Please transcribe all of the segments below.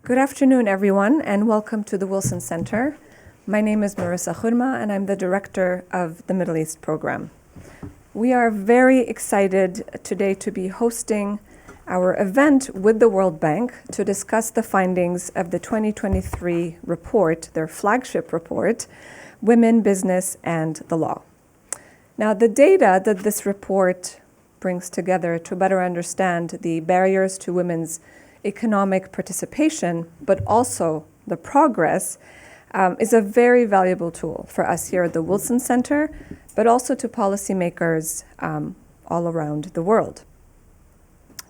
Good afternoon, everyone, and welcome to the Wilson Center. My name is Marissa Khurma, and I'm the director of the Middle East program. We are very excited today to be hosting our event with the World Bank to discuss the findings of the 2023 report, their flagship report, Women, Business, and the Law. Now, the data that this report brings together to better understand the barriers to women's economic participation, but also the progress, is a very valuable tool for us here at the Wilson Center, but also to policymakers all around the world.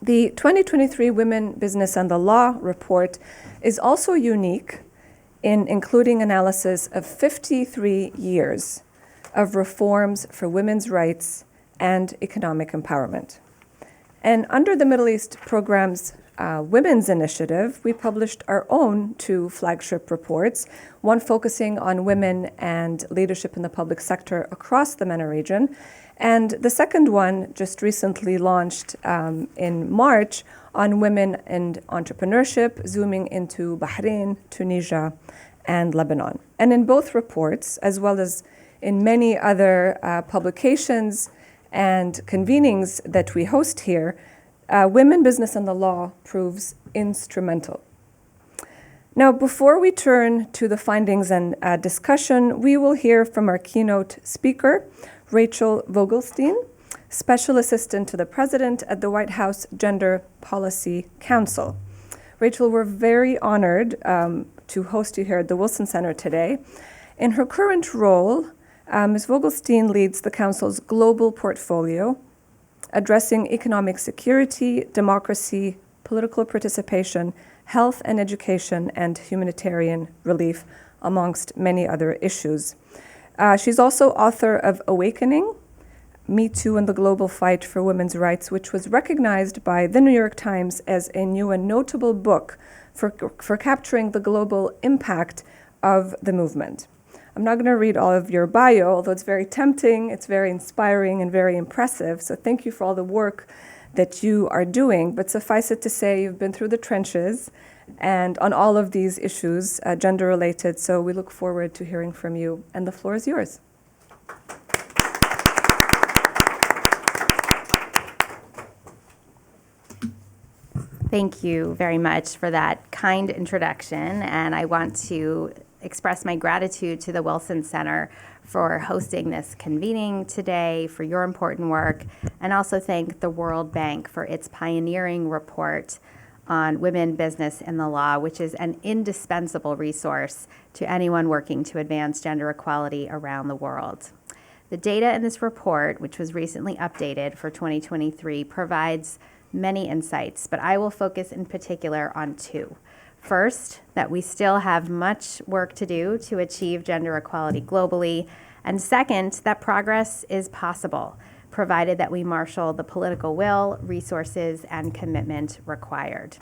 The 2023 Women, Business, and the Law report is also unique in including analysis of 53 years of reforms for women's rights and economic empowerment. And under the Middle East program's Women's Initiative, we published our own two flagship reports, one focusing on women and leadership in the public sector across the MENA region, and the second one just recently launched in March on women and entrepreneurship, zooming into Bahrain, Tunisia, and Lebanon. And in both reports, as well as in many other publications and convenings that we host here, Women, Business, and the Law proves instrumental. Now, before we turn to the findings and discussion, we will hear from our keynote speaker, Rachel Vogelstein, Special Assistant to the President at the White House Gender Policy Council. Rachel, we're very honored to host you here at the Wilson Center today. In her current role, Ms. Vogelstein leads the Council's global portfolio, addressing economic security, democracy, political participation, health and education, and humanitarian relief, amongst many other issues. She's also author of Awakening, Me Too and the Global Fight for Women's Rights, which was recognized by the New York Times as a new and notable book for capturing the global impact of the movement. I'm not going to read all of your bio, although it's very tempting, it's very inspiring, and very impressive. So thank you for all the work that you are doing. But suffice it to say, you've been through the trenches and on all of these issues, gender-related. So we look forward to hearing from you. And the floor is yours. Thank you very much for that kind introduction. And I want to express my gratitude to the Wilson Center for hosting this convening today, for your important work, and also thank the World Bank for its pioneering report on women, business, and the law, which is an indispensable resource to anyone working to advance gender equality around the world. The data in this report, which was recently updated for 2023, provides many insights, but I will focus in particular on two. First, that we still have much work to do to achieve gender equality globally. And second, that progress is possible, provided that we marshal the political will, resources, and commitment required.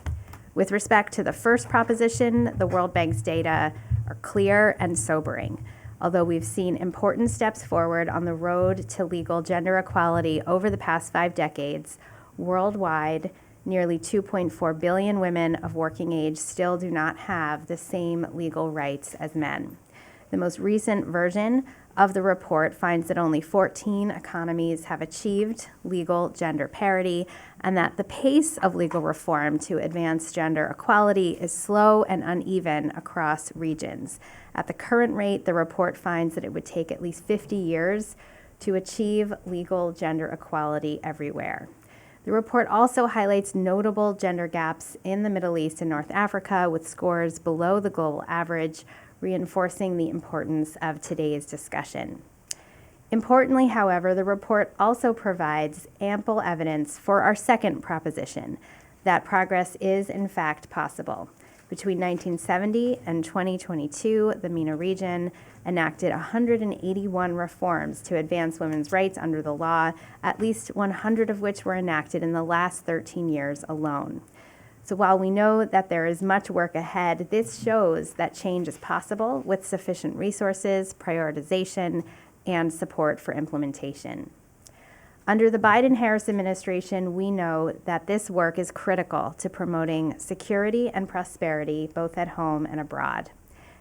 With respect to the first proposition, the World Bank's data are clear and sobering. Although we've seen important steps forward on the road to legal gender equality over the past 5 decades, worldwide, nearly 2.4 billion women of working age still do not have the same legal rights as men. The most recent version of the report finds that only 14 economies have achieved legal gender parity, and that the pace of legal reform to advance gender equality is slow and uneven across regions. At the current rate, the report finds that it would take at least 50 years to achieve legal gender equality everywhere. The report also highlights notable gender gaps in the Middle East and North Africa, with scores below the global average, reinforcing the importance of today's discussion. Importantly, however, the report also provides ample evidence for our second proposition, that progress is in fact possible. Between 1970 and 2022, the MENA region enacted 181 reforms to advance women's rights under the law, at least 100 of which were enacted in the last 13 years alone. So while we know that there is much work ahead, this shows that change is possible with sufficient resources, prioritization, and support for implementation. Under the Biden-Harris administration, we know that this work is critical to promoting security and prosperity both at home and abroad.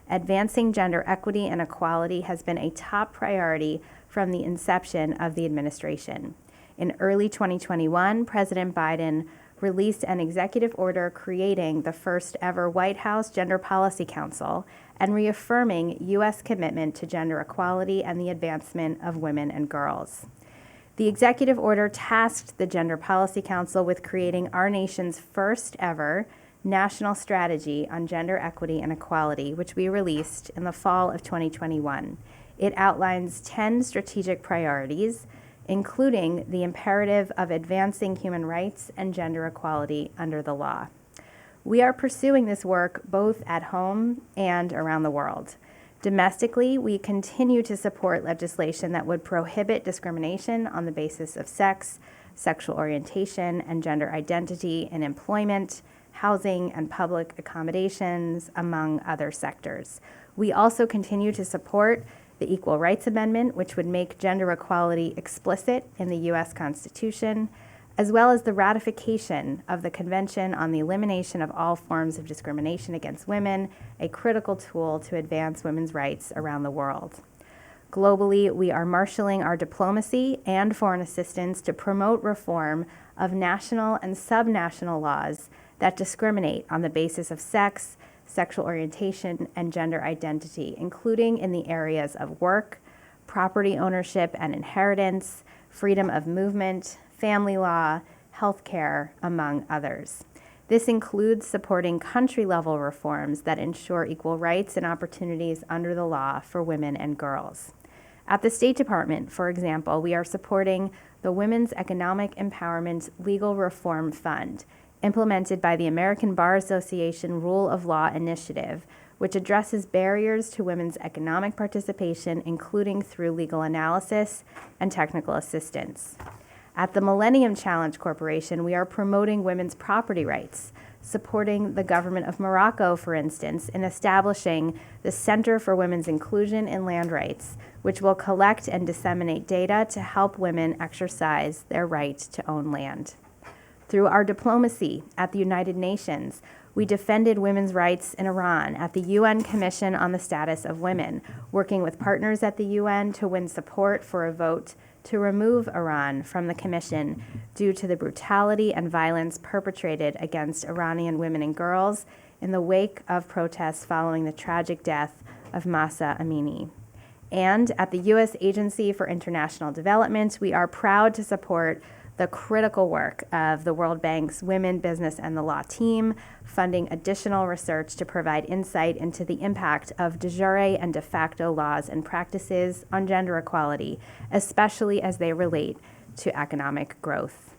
Advancing gender equity and equality has been a top priority from the inception of the administration. In early 2021, President Biden released an executive order creating the first ever White House Gender Policy Council and reaffirming U.S. commitment to gender equality and the advancement of women and girls. The executive order tasked the Gender Policy Council with creating our nation's first ever national strategy on gender equity and equality, which we released in the fall of 2021. It outlines 10 strategic priorities, including the imperative of advancing human rights and gender equality under the law. We are pursuing this work both at home and around the world. Domestically, we continue to support legislation that would prohibit discrimination on the basis of sex, sexual orientation, and gender identity in employment, housing, and public accommodations, among other sectors. We also continue to support the Equal Rights Amendment, which would make gender equality explicit in the U.S. Constitution, as well as the ratification of the Convention on the Elimination of All Forms of Discrimination Against Women, a critical tool to advance women's rights around the world. Globally, we are marshaling our diplomacy and foreign assistance to promote reform of national and subnational laws that discriminate on the basis of sex, sexual orientation, and gender identity, including in the areas of work, property ownership and inheritance, freedom of movement, family law, healthcare, among others. This includes supporting country-level reforms that ensure equal rights and opportunities under the law for women and girls. At the State Department, for example, we are supporting the Women's Economic Empowerment Legal Reform Fund, implemented by the American Bar Association Rule of Law Initiative, which addresses barriers to women's economic participation, including through legal analysis and technical assistance. At the Millennium Challenge Corporation, we are promoting women's property rights, supporting the government of Morocco, for instance, in establishing the Center for Women's Inclusion in Land Rights, which will collect and disseminate data to help women exercise their right to own land. Through our diplomacy at the United Nations, we defended women's rights in Iran at the UN Commission on the Status of Women, working with partners at the UN to win support for a vote to remove Iran from the commission due to the brutality and violence perpetrated against Iranian women and girls in the wake of protests following the tragic death of Mahsa Amini. And at the U.S. Agency for International Development, we are proud to support the critical work of the World Bank's Women, Business, and the Law team, funding additional research to provide insight into the impact of de jure and de facto laws and practices on gender equality, especially as they relate to economic growth.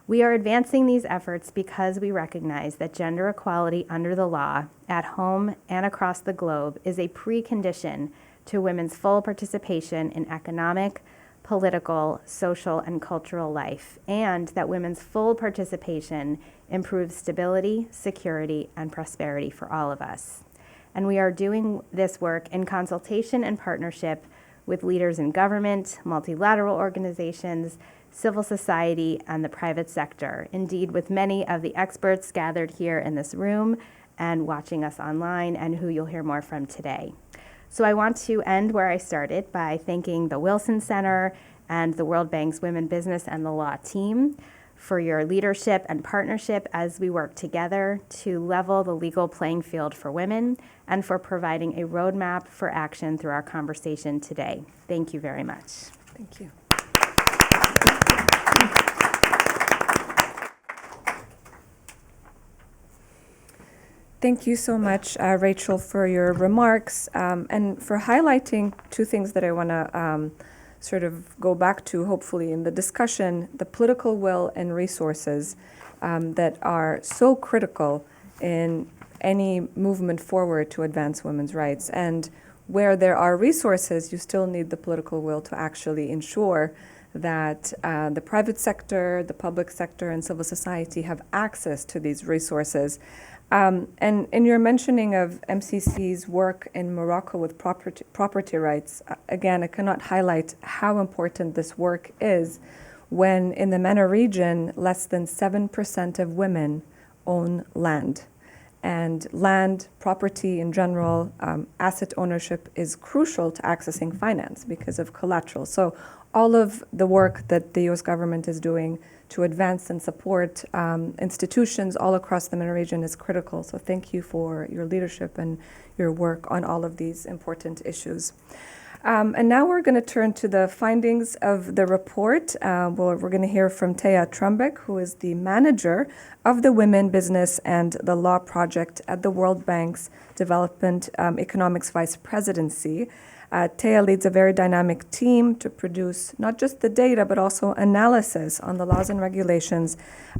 We are advancing these efforts because we recognize that gender equality under the law, at home and across the globe, is a precondition to women's full participation in economic, political, social, and cultural life, and that women's full participation improves stability, security, and prosperity for all of us. And we are doing this work in consultation and partnership with leaders in government, multilateral organizations, civil society, and the private sector. Indeed, with many of the experts gathered here in this room and watching us online, and who you'll hear more from today. So I want to end where I started by thanking the Wilson Center and the World Bank's Women, Business, and the Law team for your leadership and partnership as we work together to level the legal playing field for women and for providing a roadmap for action through our conversation today. Thank you very much. Thank you. Thank you so much, Rachel, for your remarks and for highlighting two things that I want to sort of go back to, hopefully, in the discussion: the political will and resources that are so critical in any movement forward to advance women's rights. And where there are resources, you still need the political will to actually ensure that the private sector, the public sector, and civil society have access to these resources. And in your mentioning of MCC's work in Morocco with property rights, again, I cannot highlight how important this work is when in the MENA region, less than 7% of women own land. And land, property in general, asset ownership is crucial to accessing finance because of collateral. So all of the work that the US government is doing to advance and support institutions all across the MENA region is critical. So thank you for your leadership and your work on all of these important issues. And now we're going to turn to the findings of the report. We're going to hear from Thea Trumbek, who is the manager of the Women, Business, and the Law Project at the World Bank's Development Economics Vice Presidency. Thea leads a very dynamic team to produce not just the data, but also analysis on the laws and regulations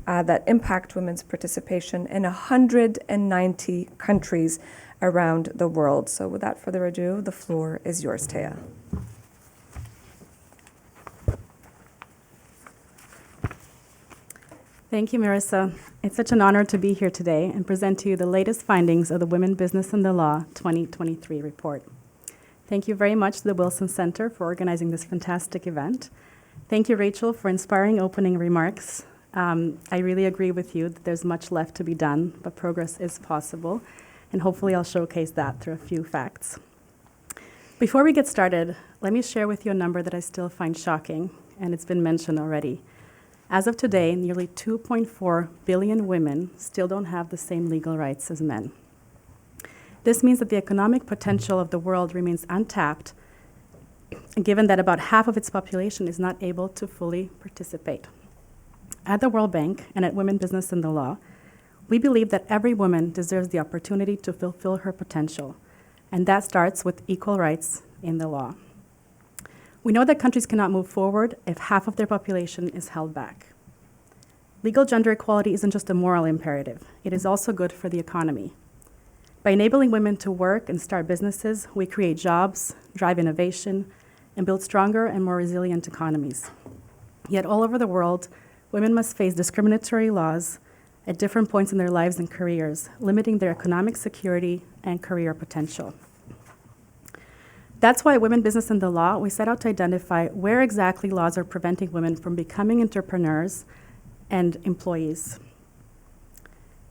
that impact women's participation in 190 countries around the world. So without further ado, the floor is yours, Thea. Thank you, Marissa. It's such an honor to be here today and present to you the latest findings of the Women, Business, and the Law 2023 report. Thank you very much to the Wilson Center for organizing this fantastic event. Thank you, Rachel, for inspiring opening remarks. I really agree with you that there's much left to be done, but progress is possible. And hopefully I'll showcase that through a few facts. Before we get started, let me share with you a number that I still find shocking, and it's been mentioned already. As of today, nearly 2.4 billion women still don't have the same legal rights as men. This means that the economic potential of the world remains untapped, given that about half of its population is not able to fully participate. At the World Bank and at Women, Business, and the Law, we believe that every woman deserves the opportunity to fulfill her potential, and that starts with equal rights in the law. We know that countries cannot move forward if half of their population is held back. Legal gender equality isn't just a moral imperative, it is also good for the economy. By enabling women to work and start businesses, we create jobs, drive innovation, and build stronger and more resilient economies. Yet all over the world, women must face discriminatory laws at different points in their lives and careers, limiting their economic security and career potential. That's why at Women, Business, and the Law, we set out to identify where exactly laws are preventing women from becoming entrepreneurs and employees.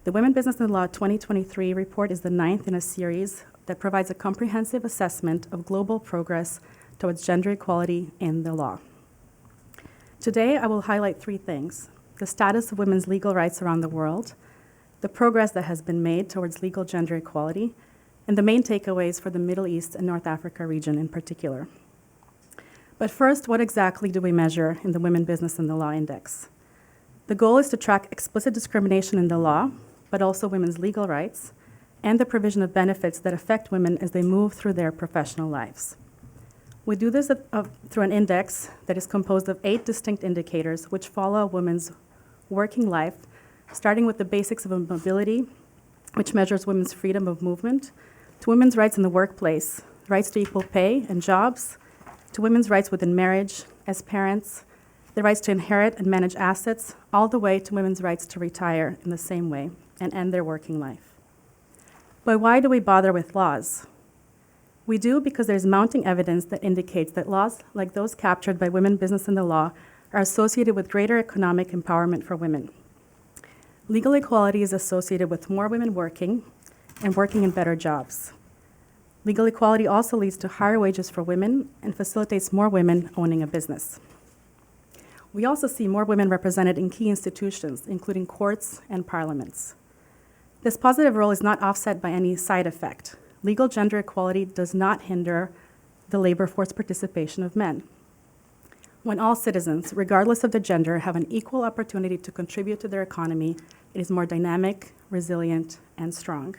The Women, Business, and the Law 2023 report is the 9th in a series that provides a comprehensive assessment of global progress towards gender equality in the law. Today, I will highlight 3 things: the status of women's legal rights around the world, the progress that has been made towards legal gender equality, and the main takeaways for the Middle East and North Africa region in particular. But first, what exactly do we measure in the Women, Business, and the Law Index? The goal is to track explicit discrimination in the law, but also women's legal rights, and the provision of benefits that affect women as they move through their professional lives. We do this through an index that is composed of 8 distinct indicators which follow a woman's working life, starting with the basics of mobility, which measures women's freedom of movement, to women's rights in the workplace, rights to equal pay and jobs, to women's rights within marriage, as parents, the rights to inherit and manage assets, all the way to women's rights to retire in the same way and end their working life. But why do we bother with laws? We do because there's mounting evidence that indicates that laws like those captured by Women, Business, and the Law are associated with greater economic empowerment for women. Legal equality is associated with more women working and working in better jobs. Legal equality also leads to higher wages for women and facilitates more women owning a business. We also see more women represented in key institutions, including courts and parliaments. This positive role is not offset by any side effect. Legal gender equality does not hinder the labor force participation of men. When all citizens, regardless of their gender, have an equal opportunity to contribute to their economy, it is more dynamic, resilient, and strong.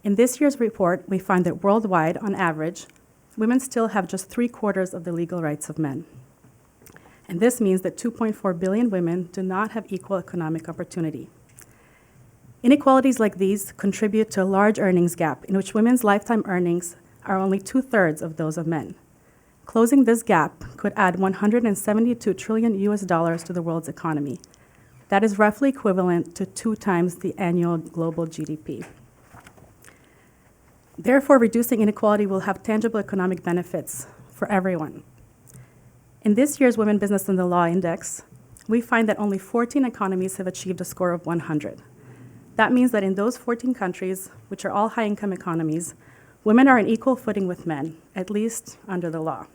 In this year's report, we find that worldwide, on average, women still have just 3/4 of the legal rights of men. And this means that 2.4 billion women do not have equal economic opportunity. Inequalities like these contribute to a large earnings gap in which women's lifetime earnings are only 2/3 of those of men. Closing this gap could add $172 trillion to the world's economy. That is roughly equivalent to 2 times the annual global GDP. Therefore, reducing inequality will have tangible economic benefits for everyone. In this year's Women Business and the Law Index, we find that only 14 economies have achieved a score of 100. That means that in those 14 countries, which are all high-income economies, women are on equal footing with men, at least under the law.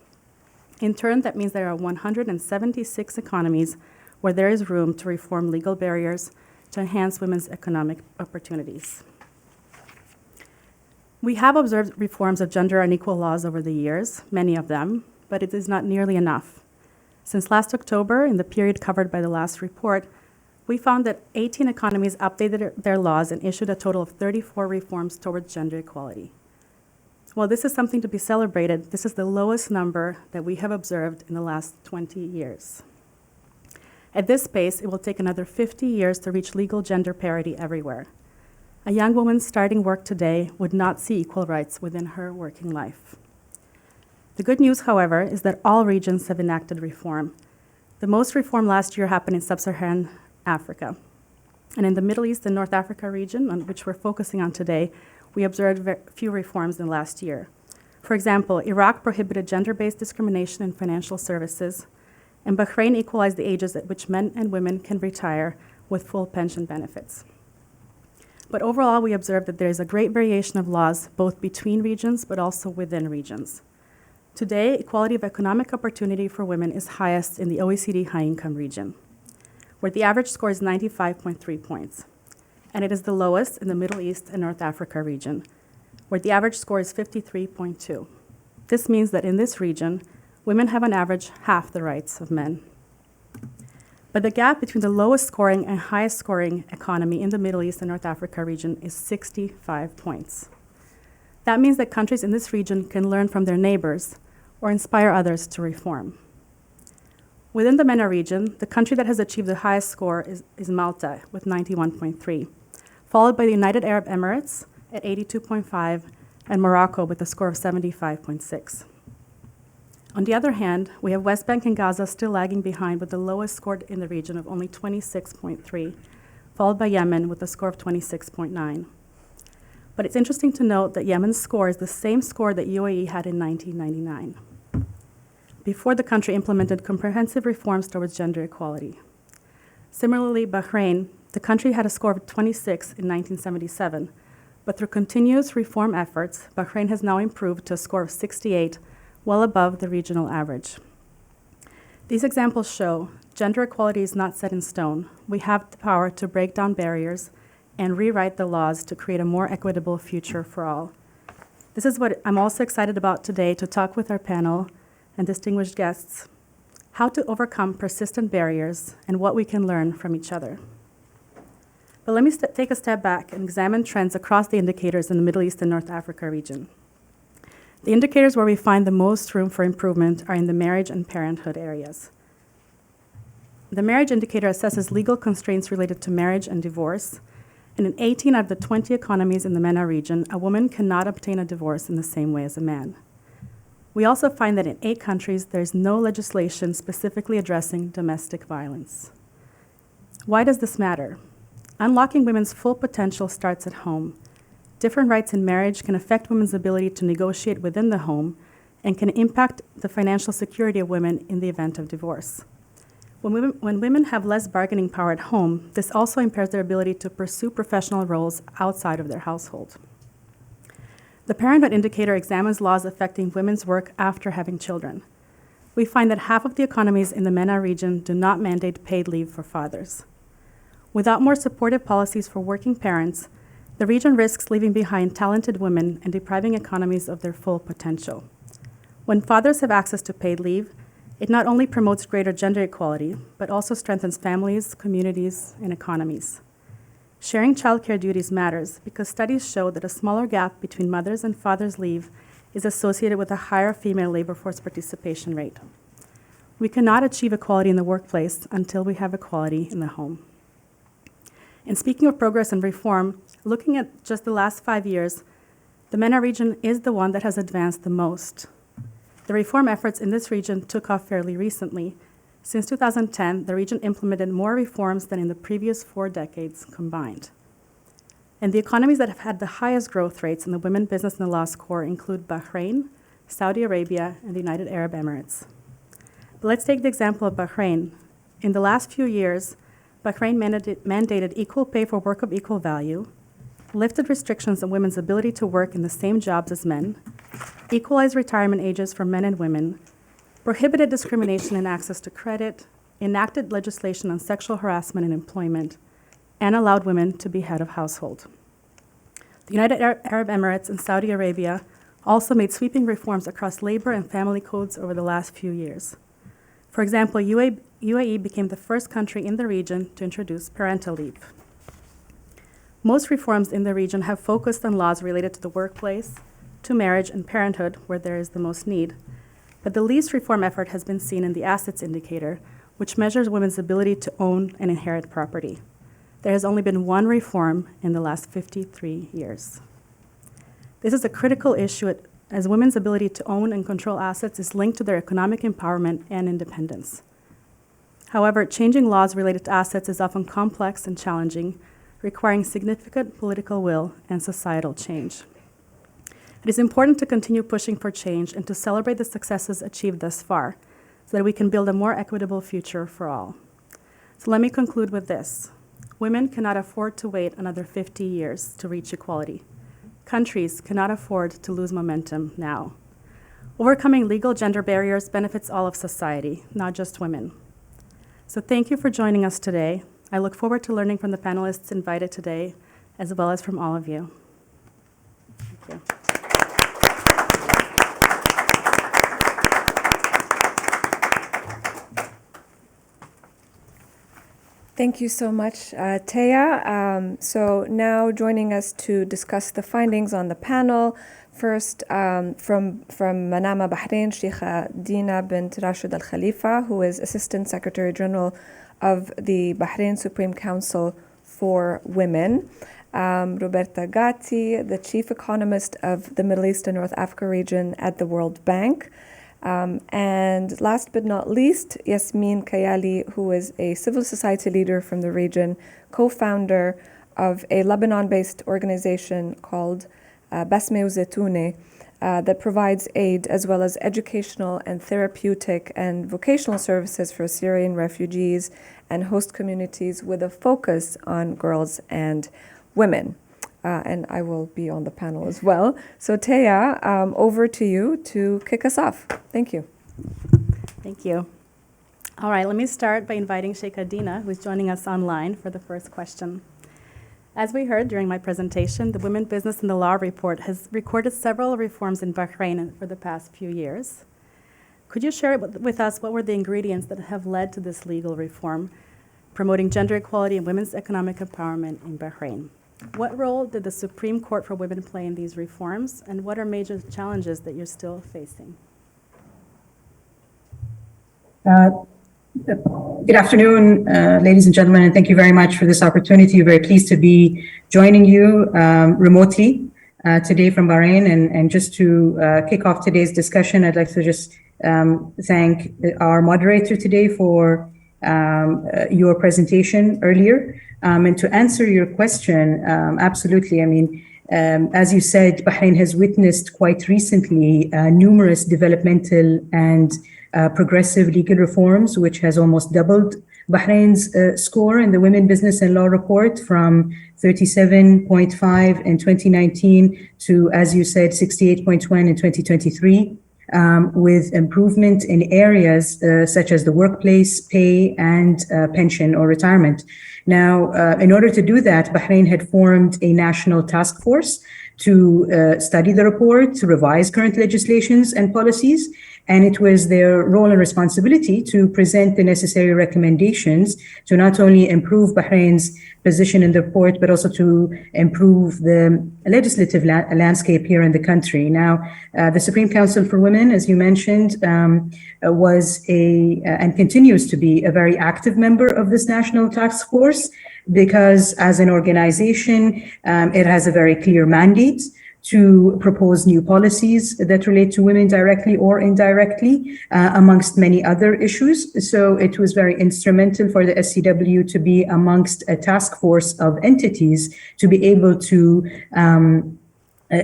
In turn, that means there are 176 economies where there is room to reform legal barriers to enhance women's economic opportunities. We have observed reforms of gender unequal laws over the years, many of them, but it is not nearly enough. Since last October, in the period covered by the last report, we found that 18 economies updated their laws and issued a total of 34 reforms towards gender equality. While this is something to be celebrated, this is the lowest number that we have observed in the last 20 years. At this pace, it will take another 50 years to reach legal gender parity everywhere. A young woman starting work today would not see equal rights within her working life. The good news, however, is that all regions have enacted reform. The most reform last year happened in sub-Saharan Africa. And in the Middle East and North Africa region, on which we're focusing on today, we observed few reforms in the last year. For example, Iraq prohibited gender-based discrimination in financial services, and Bahrain equalized the ages at which men and women can retire with full pension benefits. But overall, we observed that there is a great variation of laws, both between regions but also within regions. Today, equality of economic opportunity for women is highest in the OECD high-income region, where the average score is 95.3 points. And it is the lowest in the Middle East and North Africa region, where the average score is 53.2. This means that in this region, women have on average half the rights of men. But the gap between the lowest scoring and highest scoring economy in the Middle East and North Africa region is 65 points. That means that countries in this region can learn from their neighbors or inspire others to reform. Within the MENA region, the country that has achieved the highest score is Malta with 91.3, followed by the United Arab Emirates at 82.5 and Morocco with a score of 75.6. On the other hand, we have West Bank and Gaza still lagging behind with the lowest score in the region of only 26.3, followed by Yemen with a score of 26.9. But it's interesting to note that Yemen's score is the same score that UAE had in 1999, before the country implemented comprehensive reforms towards gender equality. Similarly, Bahrain, the country had a score of 26 in 1977, but through continuous reform efforts, Bahrain has now improved to a score of 68, well above the regional average. These examples show gender equality is not set in stone. We have the power to break down barriers and rewrite the laws to create a more equitable future for all. This is what I'm also excited about today, to talk with our panel and distinguished guests, how to overcome persistent barriers and what we can learn from each other. But let me take a step back and examine trends across the indicators in the Middle East and North Africa region. The indicators where we find the most room for improvement are in the marriage and parenthood areas. The marriage indicator assesses legal constraints related to marriage and divorce, and in 18 out of the 20 economies in the MENA region, a woman cannot obtain a divorce in the same way as a man. We also find that in 8 countries, there is no legislation specifically addressing domestic violence. Why does this matter? Unlocking women's full potential starts at home. Different rights in marriage can affect women's ability to negotiate within the home and can impact the financial security of women in the event of divorce. When women have less bargaining power at home, this also impairs their ability to pursue professional roles outside of their household. The Parenthood indicator examines laws affecting women's work after having children. We find that half of the economies in the MENA region do not mandate paid leave for fathers. Without more supportive policies for working parents, the region risks leaving behind talented women and depriving economies of their full potential. When fathers have access to paid leave, it not only promotes greater gender equality, but also strengthens families, communities, and economies. Sharing childcare duties matters because studies show that a smaller gap between mothers' and fathers' leave is associated with a higher female labor force participation rate. We cannot achieve equality in the workplace until we have equality in the home. And speaking of progress and reform, looking at just the last 5 years, the MENA region is the one that has advanced the most. The reform efforts in this region took off fairly recently. Since 2010, the region implemented more reforms than in the previous 4 decades combined. And the economies that have had the highest growth rates in the Women, Business, and the Law score include Bahrain, Saudi Arabia, and the United Arab Emirates. let's take the example of Bahrain. In the last few years, Bahrain mandated equal pay for work of equal value, lifted restrictions on women's ability to work in the same jobs as men, equalized retirement ages for men and women, prohibited discrimination in access to credit, enacted legislation on sexual harassment in employment, and allowed women to be head of household. The United Arab Emirates and Saudi Arabia also made sweeping reforms across labor and family codes over the last few years. For example, UAE became the first country in the region to introduce parental leave. Most reforms in the region have focused on laws related to the workplace, to marriage and parenthood, where there is the most need. But the least reform effort has been seen in the assets indicator, which measures women's ability to own and inherit property. There has only been one reform in the last 53 years. This is a critical issue as women's ability to own and control assets is linked to their economic empowerment and independence. However, changing laws related to assets is often complex and challenging, requiring significant political will and societal change. It is important to continue pushing for change and to celebrate the successes achieved thus far so that we can build a more equitable future for all. So let me conclude with this. Women cannot afford to wait another 50 years to reach equality. Countries cannot afford to lose momentum now. Overcoming legal gender barriers benefits all of society, not just women. So thank you for joining us today. I look forward to learning from the panelists invited today, as well as from all of you. Thank you. Thank you so much, Taya. So now joining us to discuss the findings on the panel, first from Manama, Bahrain, Sheikha Dina bint Rashid Al Khalifa, who is Assistant Secretary General of the Bahrain Supreme Council for Women. Roberta Gatti, the Chief Economist of the Middle East and North Africa region at the World Bank. And last but not least, Yasmin Kayali, who is a civil society leader from the region, co-founder of a Lebanon-based organization called Basme Uzetoune, that provides aid as well as educational and therapeutic and vocational services for Syrian refugees and host communities with a focus on girls and women. And I will be on the panel as well. So Taya, over to you to kick us off. Thank you. Thank you. All right, let me start by inviting Sheikha Dina, who's joining us online for the first question. As we heard during my presentation, the Women, Business and the Law report has recorded several reforms in Bahrain for the past few years. Could you share with us what were the ingredients that have led to this legal reform, promoting gender equality and women's economic empowerment in Bahrain? What role did the Supreme Court for Women play in these reforms, and what are major challenges that you're still facing? Good afternoon, ladies and gentlemen, and thank you very much for this opportunity. We're very pleased to be joining you remotely today from Bahrain. And just to kick off today's discussion, I'd like to just thank our moderator today for your presentation earlier. And to answer your question, absolutely. I mean, as you said, Bahrain has witnessed quite recently numerous developmental and progressive legal reforms, which has almost doubled Bahrain's score in the Women, Business and Law report from 37.5 in 2019 to, as you said, 68.1 in 2023. With improvement in areas such as the workplace, pay, and pension or retirement. Now, in order to do that, Bahrain had formed a national task force to study the report, to revise current legislations and policies, and it was their role and responsibility to present the necessary recommendations to not only improve Bahrain's position in the report, but also to improve the legislative landscape here in the country. Now, the Supreme Council for Women, as you mentioned, was and continues to be a very active member of this national task force because as an organization, it has a very clear mandate to propose new policies that relate to women directly or indirectly, amongst many other issues. So it was very instrumental for the SCW to be amongst a task force of entities to be able to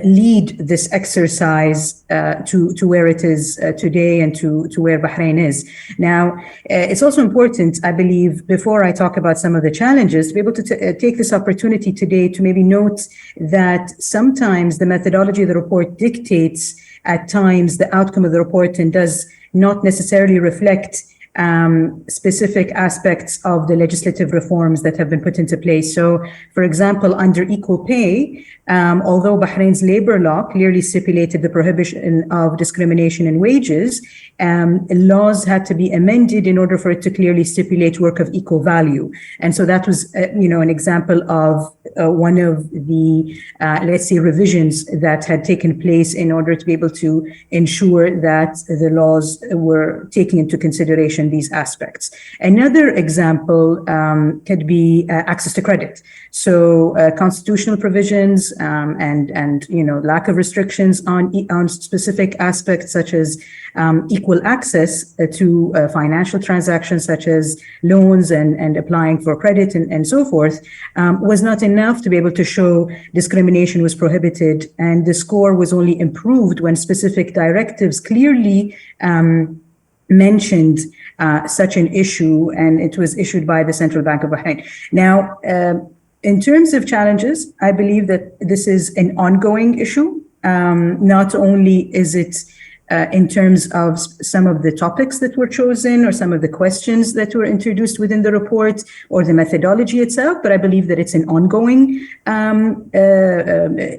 lead this exercise to where it is today and to where Bahrain is. Now, it's also important, I believe, before I talk about some of the challenges, to be able to take this opportunity today to maybe note that sometimes the methodology of the report dictates at times the outcome of the report and does not necessarily reflect specific aspects of the legislative reforms that have been put into place. So, for example, under equal pay, although Bahrain's labor law clearly stipulated the prohibition of discrimination in wages, laws had to be amended in order for it to clearly stipulate work of equal value. And so that was, an example of one of the, let's say, revisions that had taken place in order to be able to ensure that the laws were taking into consideration these aspects. Another example could be access to credit. So constitutional provisions and lack of restrictions on specific aspects such as equal access to financial transactions such as loans and applying for credit and so forth was not enough to be able to show discrimination was prohibited, and the score was only improved when specific directives clearly mentioned such an issue, and it was issued by the Central Bank of Bahrain. Now, in terms of challenges, I believe that this is an ongoing issue. Not only is it in terms of some of the topics that were chosen or some of the questions that were introduced within the report or the methodology itself, but I believe that it's an ongoing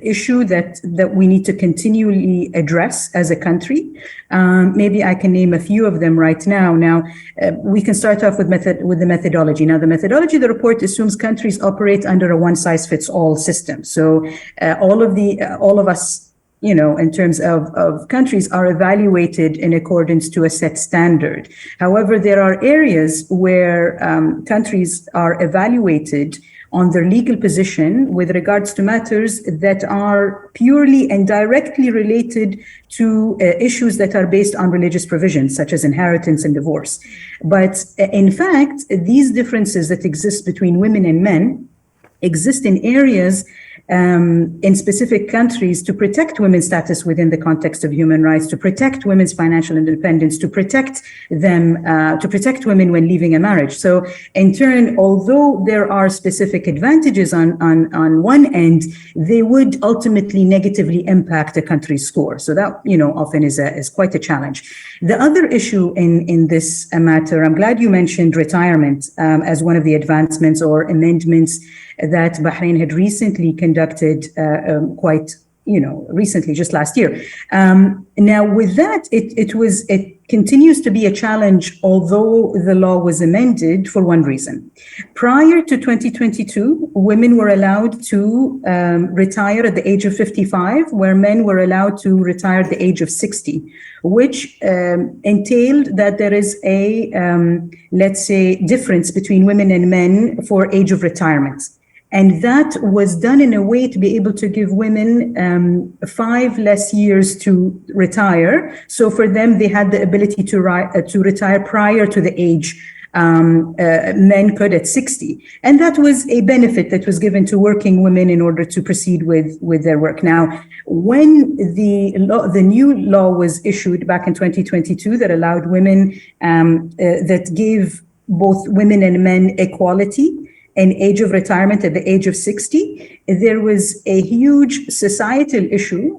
issue that we need to continually address as a country. Maybe I can name a few of them right now. Now, we can start off with the methodology. Now, the methodology of the report assumes countries operate under a one-size-fits-all system. So all of us, in terms of countries, are evaluated in accordance to a set standard. However, there are areas where countries are evaluated on their legal position with regards to matters that are purely and directly related to issues that are based on religious provisions, such as inheritance and divorce. But in fact, these differences that exist between women and men exist in areas in specific countries to protect women's status within the context of human rights, to protect women's financial independence, to protect them, to protect women when leaving a marriage. So in turn, although there are specific advantages on one end, they would ultimately negatively impact a country's score. So that, often is quite a challenge. The other issue in this matter, I'm glad you mentioned retirement as one of the advancements or amendments that Bahrain had recently conducted quite recently, just last year. Now, with that, it continues to be a challenge, although the law was amended for one reason. Prior to 2022, women were allowed to retire at the age of 55, where men were allowed to retire at the age of 60, which entailed that there is a, let's say, difference between women and men for age of retirement. And that was done in a way to be able to give women 5 less years to retire. So for them, they had the ability to retire prior to the age men could at 60. And that was a benefit that was given to working women in order to proceed with their work. Now, when the new law was issued back in 2022 that allowed women, that gave both women and men equality, an age of retirement at the age of 60, there was a huge societal issue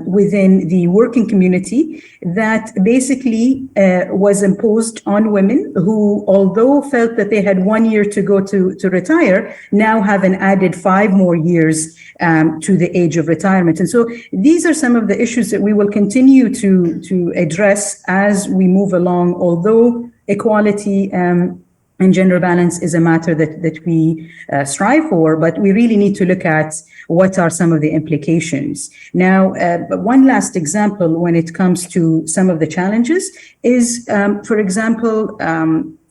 within the working community that basically was imposed on women who, although felt that they had 1 year to go to retire, now have an added 5 more years to the age of retirement. And so these are some of the issues that we will continue to address as we move along, although equality and gender balance is a matter that we strive for, but we really need to look at what are some of the implications. Now, one last example when it comes to some of the challenges is, for example,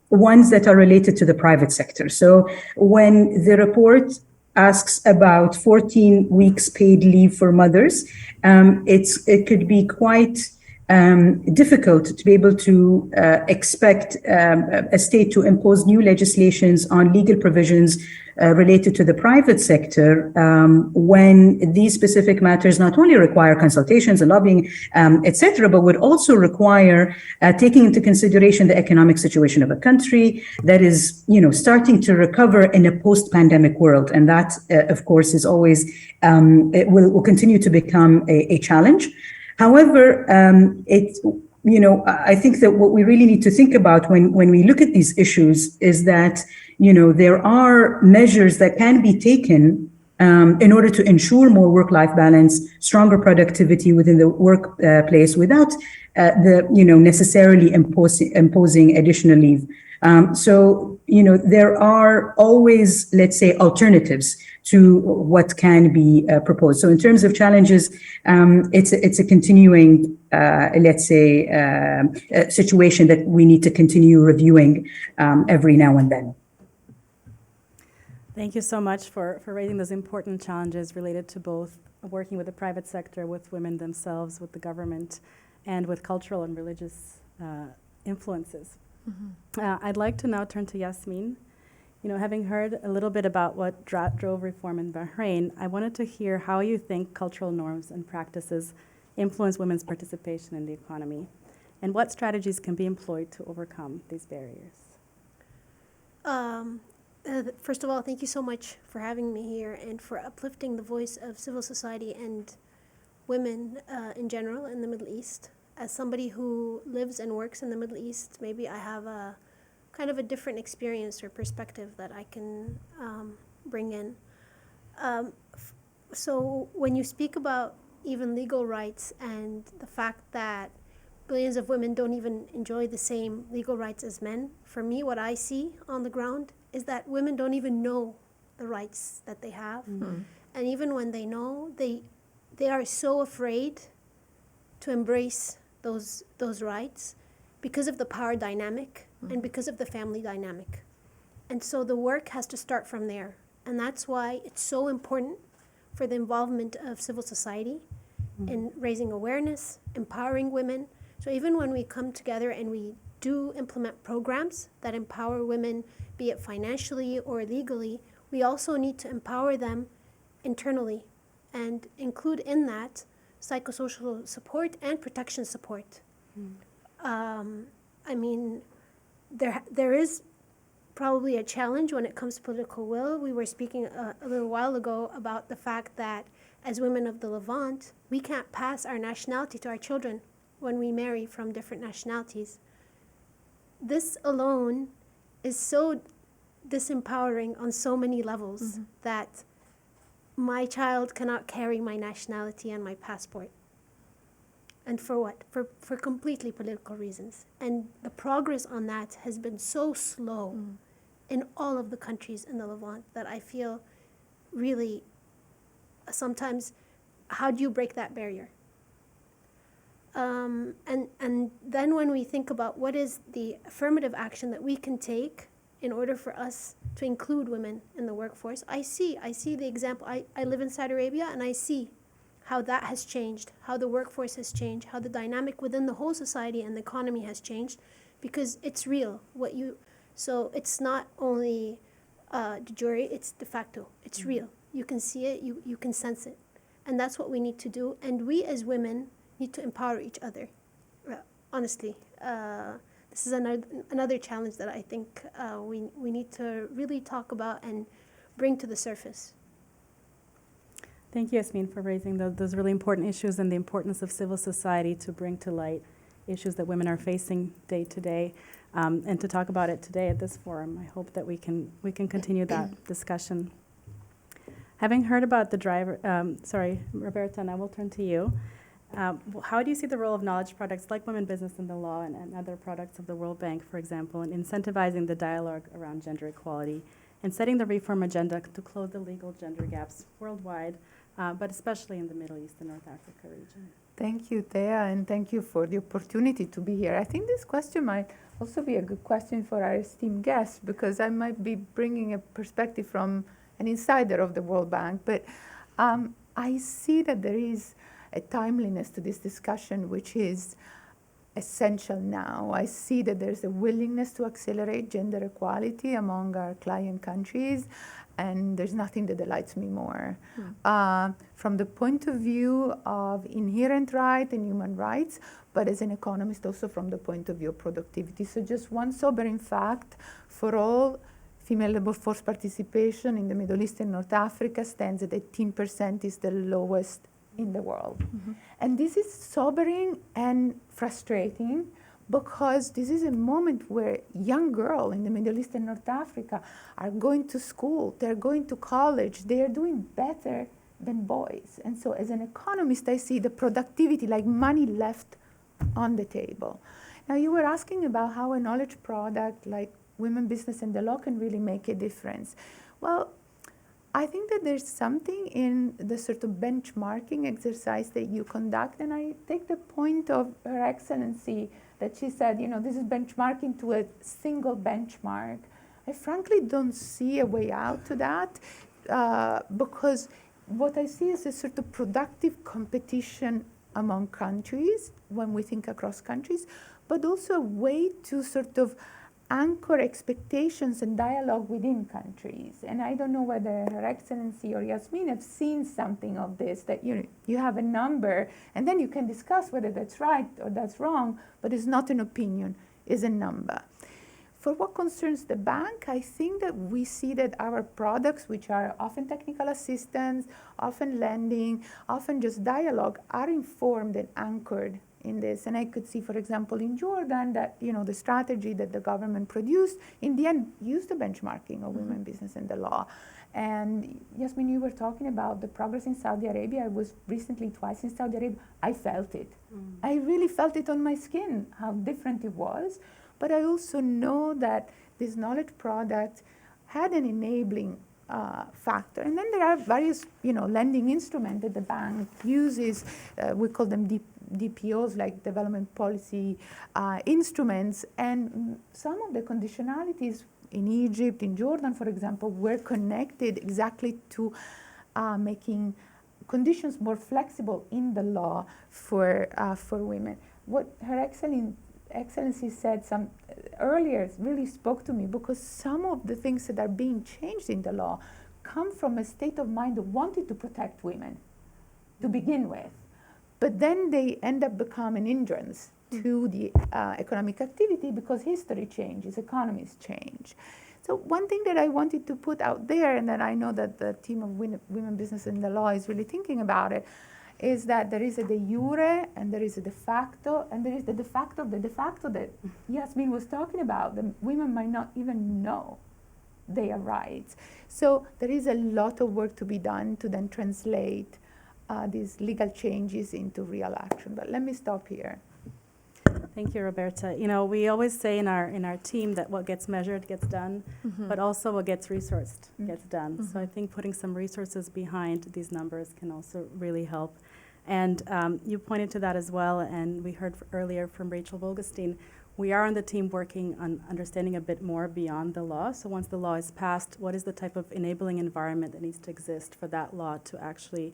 ones that are related to the private sector. So when the report asks about 14 weeks paid leave for mothers, it could be quite difficult to be able to expect a state to impose new legislations on legal provisions related to the private sector when these specific matters not only require consultations and lobbying, etc., but would also require taking into consideration the economic situation of a country that is, starting to recover in a post-pandemic world, and that, of course, is always it will continue to become a challenge. However, I think that what we really need to think about when we look at these issues is that, there are measures that can be taken in order to ensure more work-life balance, stronger productivity within the workplace without necessarily imposing additional leave. So, there are always, let's say, alternatives to what can be proposed. So in terms of challenges, it's a continuing, situation that we need to continue reviewing every now and then. Thank you so much for raising those important challenges related to both working with the private sector, with women themselves, with the government, and with cultural and religious influences. Mm-hmm. I'd like to now turn to Yasmin. Having heard a little bit about what drove reform in Bahrain, I wanted to hear how you think cultural norms and practices influence women's participation in the economy, and what strategies can be employed to overcome these barriers. First of all, thank you so much for having me here and for uplifting the voice of civil society and women in general in the Middle East. As somebody who lives and works in the Middle East, maybe I have a kind of a different experience or perspective that I can bring in. So when you speak about even legal rights and the fact that billions of women don't even enjoy the same legal rights as men, for me, what I see on the ground is that women don't even know the rights that they have. Mm-hmm. And even when they know, they are so afraid to embrace those rights because of the power dynamic and because of the family dynamic. And so the work has to start from there. And that's why it's so important for the involvement of civil society in raising awareness, empowering women. So even when we come together and we do implement programs that empower women, be it financially or legally, we also need to empower them internally and include in that psychosocial support and protection support. There is probably a challenge when it comes to political will. We were speaking a little while ago about the fact that as women of the Levant, we can't pass our nationality to our children when we marry from different nationalities. This alone is so disempowering on so many levels that my child cannot carry my nationality and my passport. And for what? For completely political reasons. And the progress on that has been so slow in all of the countries in the Levant that I feel really sometimes, how do you break that barrier? And then when we think about what is the affirmative action that we can take in order for us to include women in the workforce, I see the example. I live in Saudi Arabia and I see how that has changed, how the workforce has changed, how the dynamic within the whole society and the economy has changed, because it's real. So it's not only de jure, it's de facto. It's real. You can see it, you can sense it. And that's what we need to do. And we as women need to empower each other. Honestly, this is another challenge that I think we need to really talk about and bring to the surface. Thank you, Yasmin, for raising those really important issues and the importance of civil society to bring to light issues that women are facing day to day, and to talk about it today at this forum. I hope that we can continue that discussion. Having heard about the driver, Roberta, now we'll turn to you. How do you see the role of knowledge products like Women Business in the Law and other products of the World Bank, for example, in incentivizing the dialogue around gender equality and setting the reform agenda to close the legal gender gaps worldwide, but especially in the Middle East and North Africa region? Thank you, Thea, and thank you for the opportunity to be here. I think this question might also be a good question for our esteemed guests, because I might be bringing a perspective from an insider of the World Bank. But I see that there is a timeliness to this discussion, which is essential now. I see that there's a willingness to accelerate gender equality among our client countries, and there's nothing that delights me more. From the point of view of inherent right and human rights, but as an economist also from the point of view of productivity. So just one sobering fact, for all female labor force participation in the Middle East and North Africa stands at 18%, is the lowest in the world. And this is sobering and frustrating because this is a moment where young girls in the Middle East and North Africa are going to school, they're going to college, they are doing better than boys. And so as an economist, I see the productivity, like money left on the table. Now you were asking about how a knowledge product like women, business, and the law can really make a difference. Well, I think that there's something in the sort of benchmarking exercise that you conduct, and I take the point of Her Excellency that she said, this is benchmarking to a single benchmark. I frankly don't see a way out to that because what I see is a sort of productive competition among countries when we think across countries, but also a way to sort of anchor expectations and dialogue within countries. And I don't know whether Her Excellency or Yasmin have seen something of this, that you have a number and then you can discuss whether that's right or that's wrong, but it's not an opinion, it's a number. For what concerns the bank, I think that we see that our products, which are often technical assistance, often lending, often just dialogue, are informed and anchored in this. And I could see, for example, in Jordan that, the strategy that the government produced, in the end, used the benchmarking of women, business, and the law. And Yasmin, you were talking about the progress in Saudi Arabia. I was recently twice in Saudi Arabia. I felt it. I really felt it on my skin, how different it was. But I also know that this knowledge product had an enabling factor. And then there are various, lending instruments that the bank uses. We call them DPOs, like development policy instruments. And some of the conditionalities in Egypt, in Jordan, for example, were connected exactly to making conditions more flexible in the law for women. What Her Excellency said earlier really spoke to me, because some of the things that are being changed in the law come from a state of mind of wanting to protect women to begin with. But then they end up becoming an hindrance to the economic activity because history changes, economies change. So one thing that I wanted to put out there, and that I know that the team of Women, Business, and the Law is really thinking about it, is that there is a de jure and there is a de facto, and there is the de facto that Yasmin was talking about. The women might not even know their rights. So there is a lot of work to be done to then translate these legal changes into real action. But let me stop here. Thank you, Roberta. We always say in our team that what gets measured gets done, but also what gets resourced gets done. So I think putting some resources behind these numbers can also really help. And you pointed to that as well, and we heard earlier from Rachel Vogelstein. We are on the team working on understanding a bit more beyond the law. So once the law is passed, what is the type of enabling environment that needs to exist for that law to actually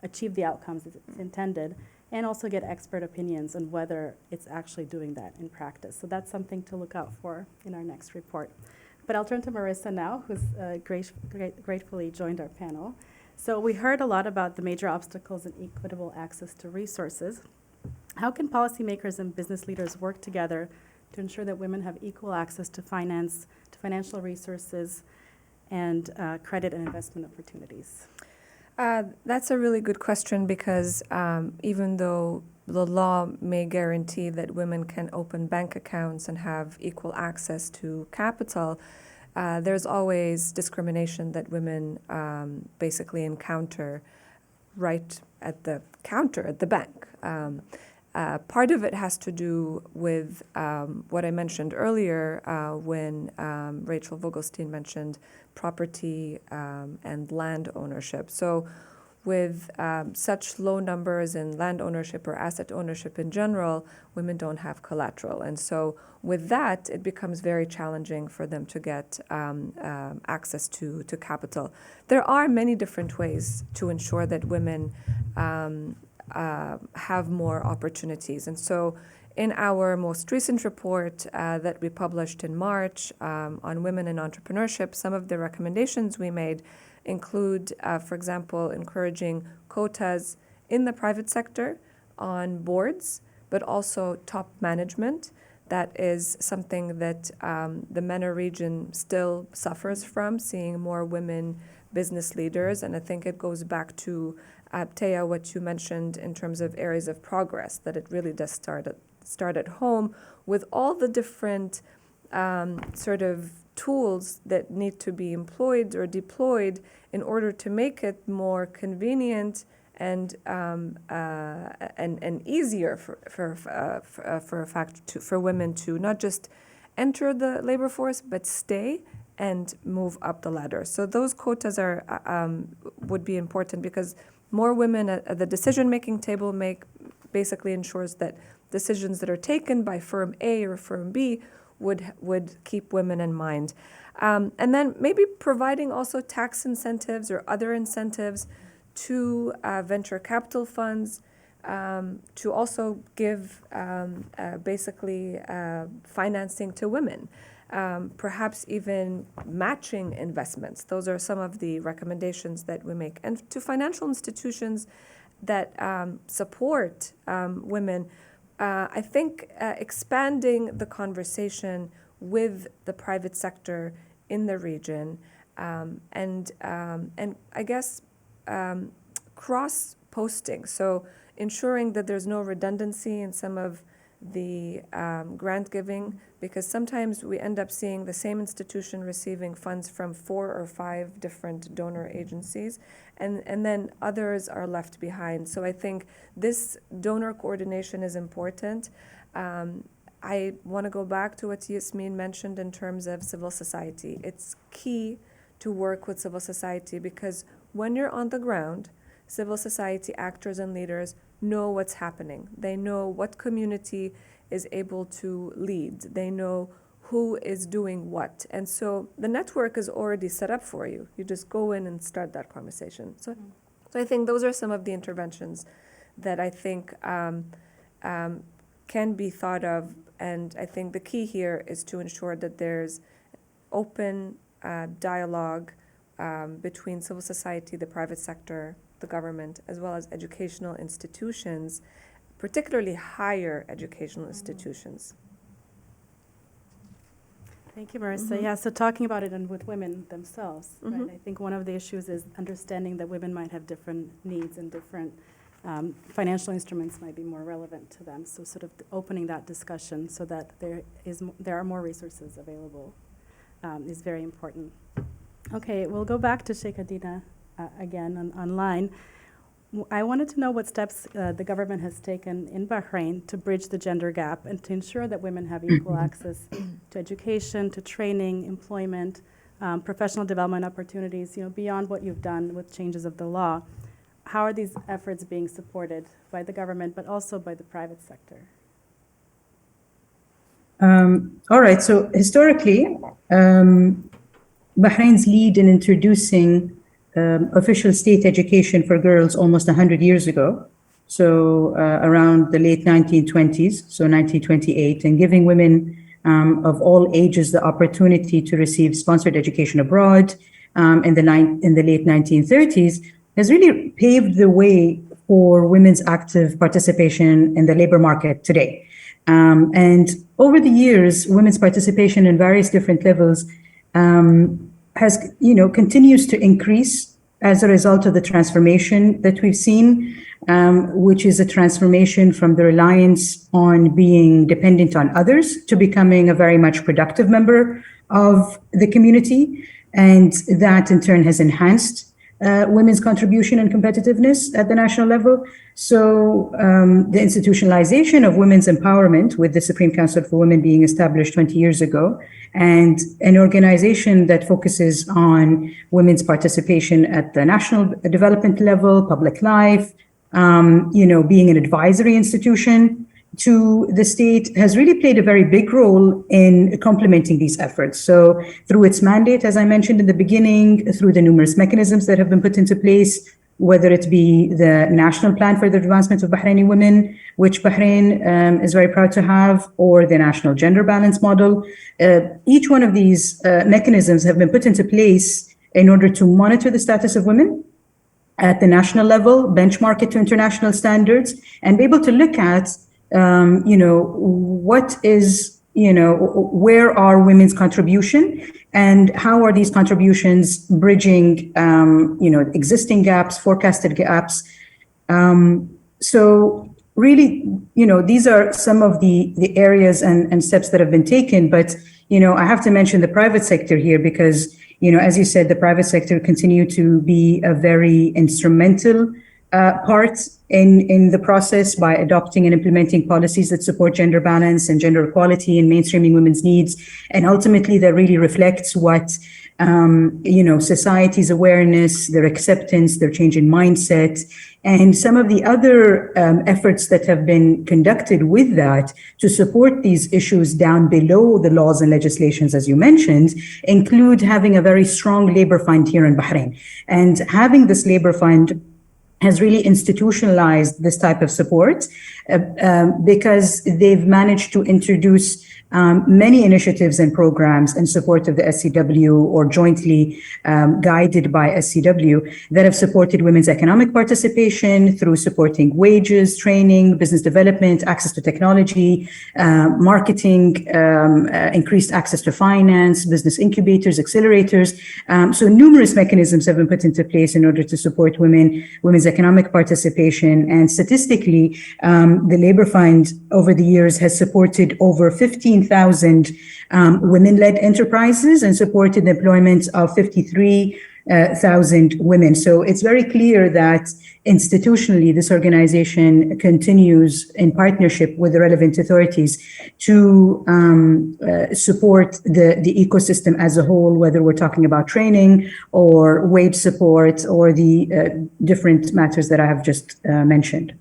achieve the outcomes it's intended, and also get expert opinions on whether it's actually doing that in practice. So that's something to look out for in our next report. But I'll turn to Marissa now, who's gratefully joined our panel. So we heard a lot about the major obstacles in equitable access to resources. How can policymakers and business leaders work together to ensure that women have equal access to finance, to financial resources, and credit and investment opportunities? That's a really good question, because even though the law may guarantee that women can open bank accounts and have equal access to capital, there's always discrimination that women basically encounter right at the counter at the bank. Part of it has to do with what I mentioned earlier when Rachel Vogelstein mentioned property and land ownership. So with such low numbers in land ownership or asset ownership in general, women don't have collateral. And so with that, it becomes very challenging for them to get access to capital. There are many different ways to ensure that women have more opportunities. And so in our most recent report that we published in March on women in entrepreneurship, some of the recommendations we made include, for example, encouraging quotas in the private sector on boards, but also top management. That is something that the MENA region still suffers from, seeing more women business leaders. And I think it goes back to, Taya, what you mentioned in terms of areas of progress, that it really does start at home with all the different sort of tools that need to be employed or deployed in order to make it more convenient and easier for women to not just enter the labor force but stay and move up the ladder. So those quotas are would be important, because more women at the decision-making table basically ensures that decisions that are taken by firm A or firm B would keep women in mind. And then maybe providing also tax incentives or other incentives to venture capital funds, to also give basically financing to women, perhaps even matching investments. Those are some of the recommendations that we make. And to financial institutions that support women, I think expanding the conversation with the private sector in the region, and I guess cross-posting, so ensuring that there's no redundancy in some of the grant giving, because sometimes we end up seeing the same institution receiving funds from 4 or 5 different donor agencies, and then others are left behind. So I think this donor coordination is important. I want to go back to what Yasmin mentioned in terms of civil society. It's key to work with civil society, because when you're on the ground, civil society actors and leaders know what's happening. They know what community is able to lead. They know who is doing what. And so the network is already set up for you. You just go in and start that conversation. So I think those are some of the interventions that I think can be thought of. And I think the key here is to ensure that there's open dialogue between civil society, the private sector, the government, as well as educational institutions, particularly higher educational institutions. Thank you, Marissa. Yeah, so talking about it and with women themselves, right? I think one of the issues is understanding that women might have different needs and different financial instruments might be more relevant to them. So sort of opening that discussion so that there are more resources available is very important. Okay, we'll go back to Sheikh Adina again online. I wanted to know what steps the government has taken in Bahrain to bridge the gender gap and to ensure that women have equal access to education, to training, employment, professional development opportunities, beyond what you've done with changes of the law. How are these efforts being supported by the government, but also by the private sector? All right, so historically, Bahrain's lead in introducing official state education for girls almost 100 years ago, so around the late 1920s, so 1928, and giving women of all ages the opportunity to receive sponsored education abroad in the late 1930s, has really paved the way for women's active participation in the labor market today. And over the years, women's participation in various different levels continues to increase as a result of the transformation that we've seen, which is a transformation from the reliance on being dependent on others to becoming a very much productive member of the community. And that in turn has enhanced women's contribution and competitiveness at the national level. So the institutionalization of women's empowerment, with the Supreme Council for Women being established 20 years ago, and an organization that focuses on women's participation at the national development level, public life, being an advisory institution to the state, has really played a very big role in complementing these efforts. So through its mandate, as I mentioned in the beginning, through the numerous mechanisms that have been put into place, whether it be the National Plan for the Advancement of Bahraini Women, which Bahrain is very proud to have, or the National Gender Balance Model. Each one of these mechanisms have been put into place in order to monitor the status of women at the national level, benchmark it to international standards, and be able to look at, what is, where are women's contribution and how are these contributions bridging, existing gaps, forecasted gaps. So really, these are some of the areas and steps that have been taken. But, I have to mention the private sector here because, as you said, the private sector continue to be a very instrumental part in the process by adopting and implementing policies that support gender balance and gender equality and mainstreaming women's needs. And ultimately, that really reflects what, society's awareness, their acceptance, their change in mindset, and some of the other efforts that have been conducted with that to support these issues down below the laws and legislations, as you mentioned, include having a very strong labor fund here in Bahrain. And having this labor fund has really institutionalized this type of support because they've managed to introduce many initiatives and programs in support of the SCW or jointly guided by SCW that have supported women's economic participation through supporting wages, training, business development, access to technology, marketing, increased access to finance, business incubators, accelerators. So numerous mechanisms have been put into place in order to support women's economic participation. And statistically, the Labor Fund over the years has supported over 15,000 women-led enterprises and supported the employment of 53,000 women. So it's very clear that institutionally this organization continues in partnership with the relevant authorities to support the ecosystem as a whole, whether we're talking about training or wage support or the different matters that I have just mentioned.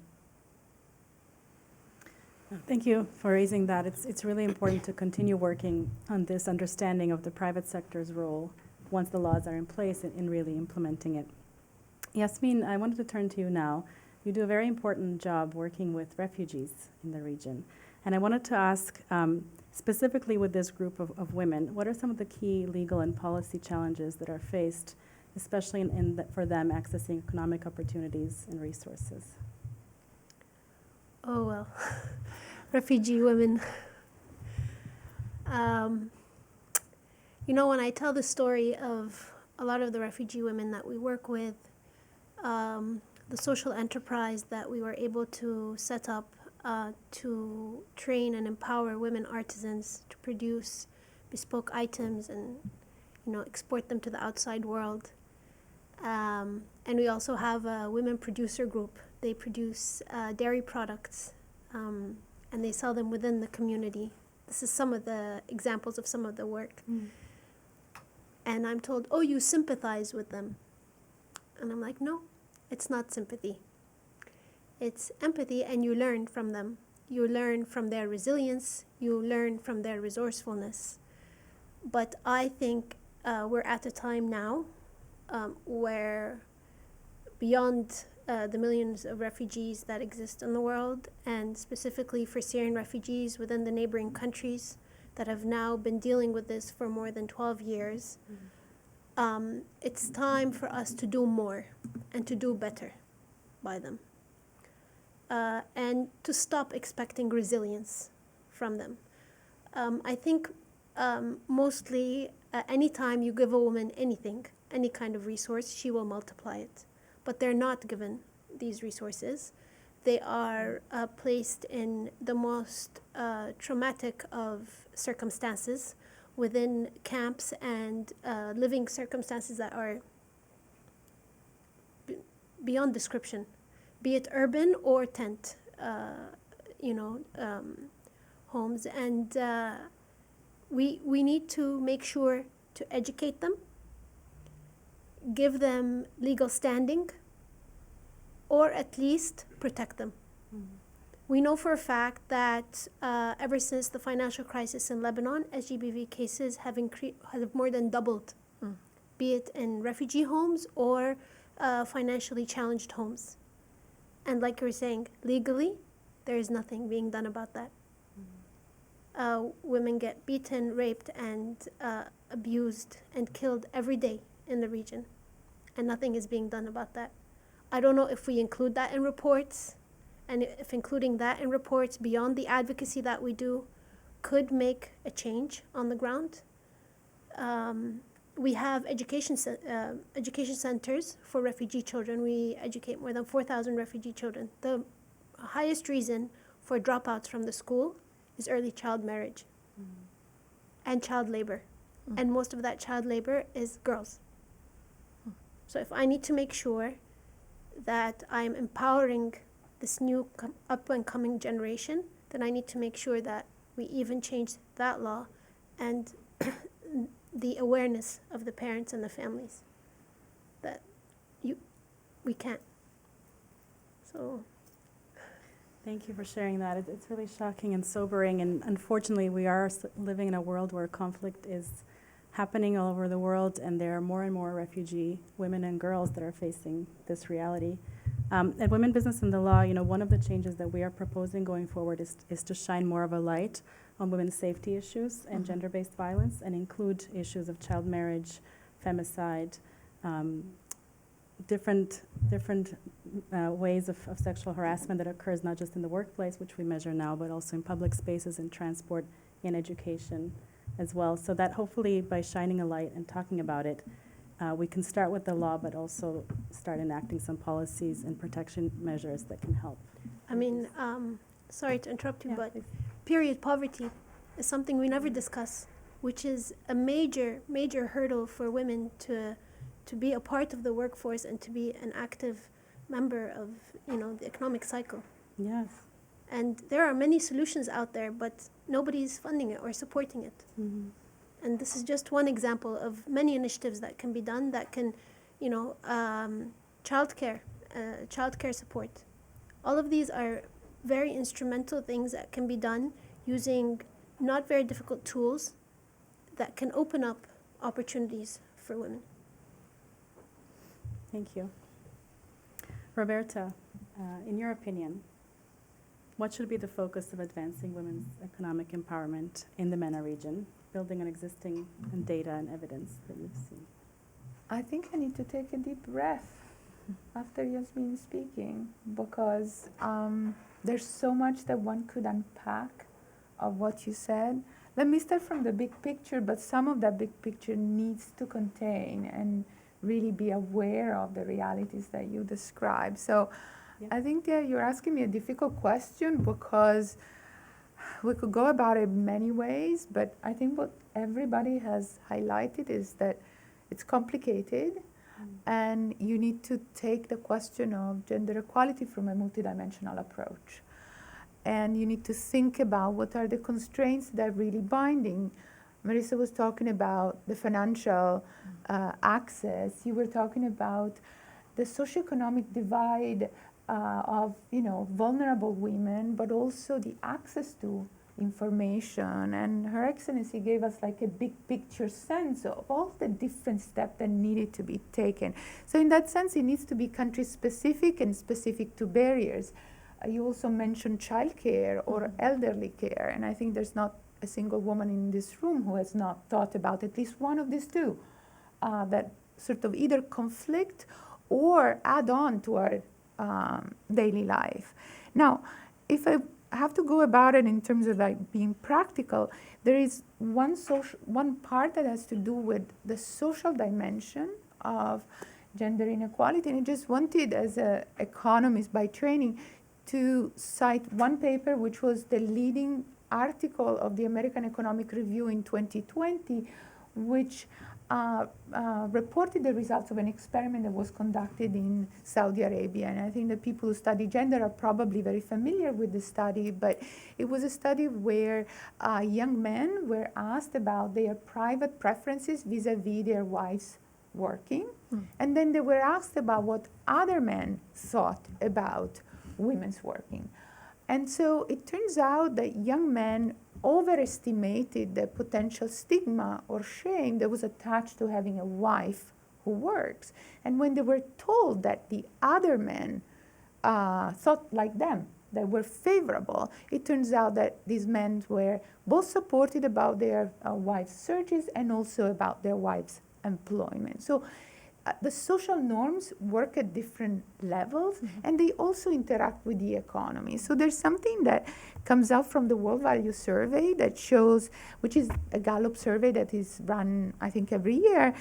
Thank you for raising that. It's really important to continue working on this understanding of the private sector's role once the laws are in place in really implementing it. Yasmin, I wanted to turn to you now. You do a very important job working with refugees in the region. And I wanted to ask, specifically with this group of women, what are some of the key legal and policy challenges that are faced, especially for them accessing economic opportunities and resources? Oh, well, refugee women. When I tell the story of a lot of the refugee women that we work with, the social enterprise that we were able to set up to train and empower women artisans to produce bespoke items and, export them to the outside world. And we also have a women producer group. They produce dairy products and they sell them within the community. This is some of the examples of some of the work. And I'm told, oh, you sympathize with them. And I'm like, no, it's not sympathy. It's empathy, and you learn from them. You learn from their resilience. You learn from their resourcefulness. But I think we're at a time now where beyond the millions of refugees that exist in the world, and specifically for Syrian refugees within the neighboring countries that have now been dealing with this for more than 12 years, it's time for us to do more and to do better by them. And to stop expecting resilience from them. I think mostly anytime you give a woman anything, any kind of resource, she will multiply it. But they're not given these resources. They are placed in the most traumatic of circumstances within camps and living circumstances that are beyond description, be it urban or tent, homes. And we need to make sure to educate them, give them legal standing, or at least protect them. We know for a fact that ever since the financial crisis in Lebanon, SGBV cases have more than doubled, be it in refugee homes or financially challenged homes. And like you were saying, legally, there is nothing being done about that. Women get beaten, raped, and abused and killed every day in the region, and nothing is being done about that. I don't know if we include that in reports, and if including that in reports beyond the advocacy that we do could make a change on the ground. We have education centers for refugee children. We educate more than 4,000 refugee children. The highest reason for dropouts from the school is early child marriage and child labor. And most of that child labor is girls. So if I need to make sure that I'm empowering this new up-and-coming generation, then I need to make sure that we even change that law and the awareness of the parents and the families that we can't. So Thank you for sharing that. It's really shocking and sobering, and unfortunately we are living in a world where conflict is happening all over the world, and there are more and more refugee women and girls that are facing this reality. At Women, Business, and the Law, one of the changes that we are proposing going forward is to shine more of a light on women's safety issues and gender-based violence, and include issues of child marriage, femicide, different ways of sexual harassment that occurs not just in the workplace, which we measure now, but also in public spaces, in transport, in education as well. So that hopefully by shining a light and talking about it, we can start with the law, but also start enacting some policies and protection measures that can help. I mean, sorry to interrupt you, Yeah, but please. period poverty is something we never discuss, which is a major hurdle for women to be a part of the workforce and to be an active member of the economic cycle. Yes. And there are many solutions out there, but nobody's funding it or supporting it. Mm-hmm. And this is just one example of many initiatives that can be done that can, childcare support. All of these are very instrumental things that can be done using not very difficult tools that can open up opportunities for women. Thank you. Roberta, in your opinion, what should be the focus of advancing women's economic empowerment in the MENA region, building on existing data and evidence that you've seen? I think I need to take a deep breath after Yasmin speaking, because there's so much that one could unpack of what you said. Let me start from the big picture, but some of that big picture needs to contain and really be aware of the realities that you describe. So yeah. I think that you're asking me a difficult question, because we could go about it many ways, but I think what everybody has highlighted is that it's complicated, and you need to take the question of gender equality from a multidimensional approach. And you need to think about what are the constraints that are really binding. Marissa was talking about the financial access. You were talking about the socioeconomic divide of vulnerable women, but also the access to information. And Her Excellency gave us like a big picture sense of all the different steps that needed to be taken. So in that sense, it needs to be country specific and specific to barriers. You also mentioned childcare or elderly care, and I think there's not a single woman in this room who has not thought about at least one of these two, that sort of either conflict or add on to our daily life. Now, if I have to go about it in terms of like being practical, there is one part that has to do with the social dimension of gender inequality, and I just wanted, as an economist by training, to cite one paper which was the leading article of the American Economic Review in 2020, which reported the results of an experiment that was conducted in Saudi Arabia. And I think the people who study gender are probably very familiar with the study, but it was a study where young men were asked about their private preferences vis-a-vis their wives working, and then they were asked about what other men thought about women's working. And so it turns out that young men overestimated the potential stigma or shame that was attached to having a wife who works. And when they were told that the other men thought like them, that were favorable, it turns out that these men were both supported about their wives' searches and also about their wives' employment. So the social norms work at different levels, and they also interact with the economy. So there's something that comes out from the World Value Survey that shows, which is a Gallup survey that is run, I think, every year.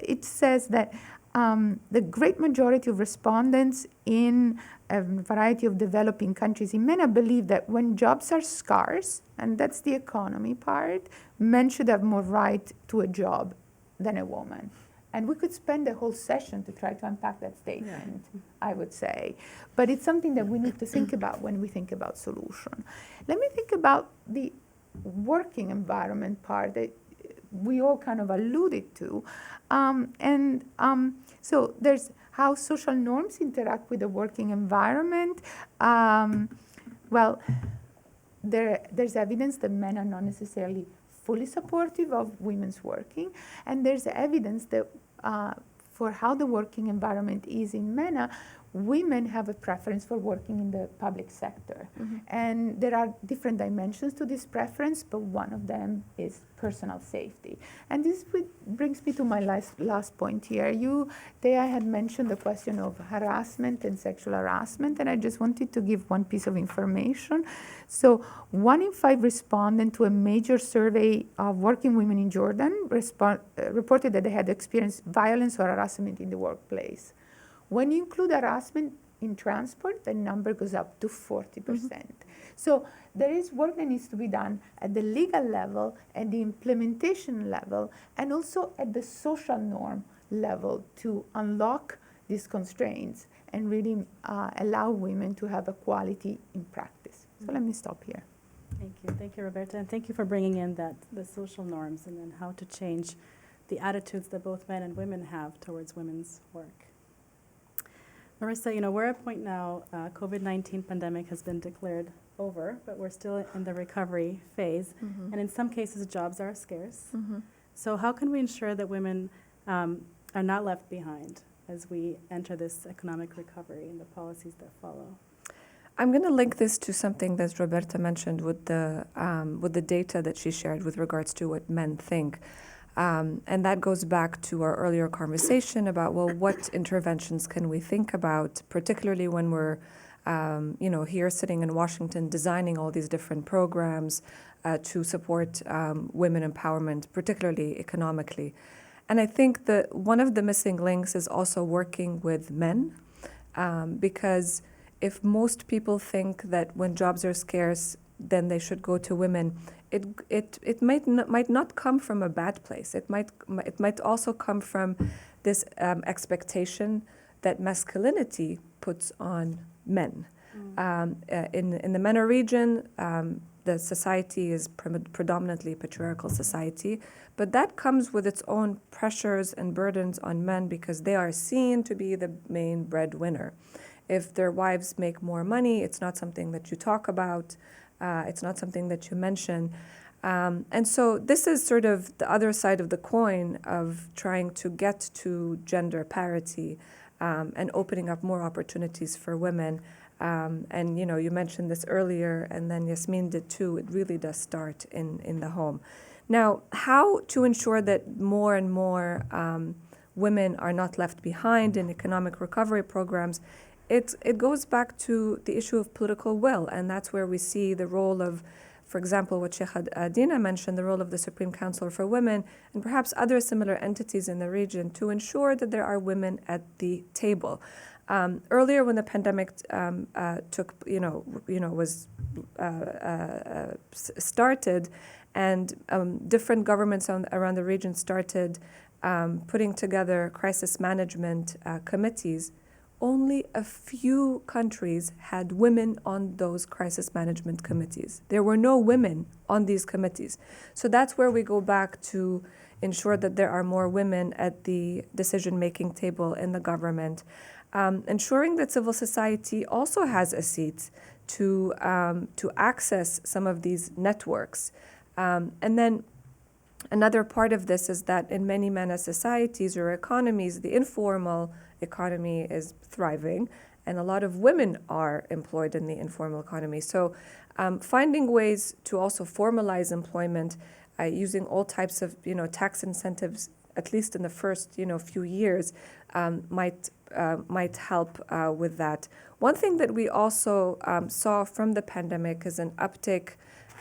It says that the great majority of respondents in a variety of developing countries in MENA believe that when jobs are scarce, and that's the economy part, men should have more right to a job than a woman. And we could spend a whole session to try to unpack that statement, I would say. But it's something that we need to think about when we think about solution. Let me think about the working environment part that we all kind of alluded to. So there's how social norms interact with the working environment. Well, there's evidence that men are not necessarily fully supportive of women's working, and there's evidence that for how the working environment is in MENA, women have a preference for working in the public sector. And there are different dimensions to this preference, but one of them is personal safety. And this brings me to my last point here. Thea had mentioned the question of harassment and sexual harassment, and I just wanted to give one piece of information. So 1 in 5 respondents to a major survey of working women in Jordan reported that they had experienced violence or harassment in the workplace. When you include harassment in transport, the number goes up to 40%. So there is work that needs to be done at the legal level, at the implementation level, and also at the social norm level to unlock these constraints and really allow women to have equality in practice. So let me stop here. Thank you, Roberta, and thank you for bringing in the social norms and then how to change the attitudes that both men and women have towards women's work. Marissa, we're at a point now, COVID-19 pandemic has been declared over, but we're still in the recovery phase, and in some cases jobs are scarce. So how can we ensure that women are not left behind as we enter this economic recovery and the policies that follow? I'm going to link this to something that Roberta mentioned with the data that she shared with regards to what men think. And that goes back to our earlier conversation about, well, what interventions can we think about, particularly when we're, here sitting in Washington designing all these different programs to support women empowerment, particularly economically. And I think that one of the missing links is also working with men, because if most people think that when jobs are scarce, then they should go to women, it might not come from a bad place. It might also come from this expectation that masculinity puts on men. In the MENA region, the society is predominantly patriarchal society, but that comes with its own pressures and burdens on men because they are seen to be the main breadwinner. If their wives make more money, it's not something that you talk about. It's not something that you mention. And so this is sort of the other side of the coin of trying to get to gender parity and opening up more opportunities for women. And, you mentioned this earlier, and then Yasmin did too. It really does start in the home. Now, how to ensure that more and more women are not left behind in economic recovery programs? It goes back to the issue of political will, and that's where we see the role of, for example, what Sheikh Dina mentioned, the role of the Supreme Council for Women and perhaps other similar entities in the region to ensure that there are women at the table. Earlier, when the pandemic started, and different governments around the region started putting together crisis management committees, only a few countries had women on those crisis management committees. There were no women on these committees. So that's where we go back to ensure that there are more women at the decision-making table in the government, ensuring that civil society also has a seat to access some of these networks. And then Another part of this is that in many MENA societies or economies, the informal economy is thriving, and a lot of women are employed in the informal economy. So finding ways to also formalize employment using all types of, tax incentives, at least in the first, few years, might help with that. One thing that we also saw from the pandemic is an uptick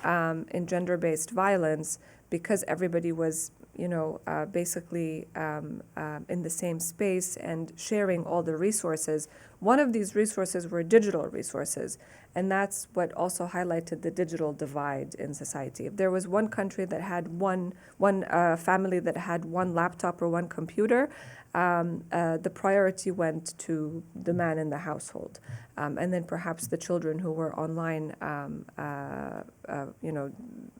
in gender-based violence, because everybody was, basically in the same space and sharing all the resources. One of these resources were digital resources, and that's what also highlighted the digital divide in society. If there was one country that had one family that had one laptop or one computer, the priority went to the man in the household, and then perhaps the children who were online,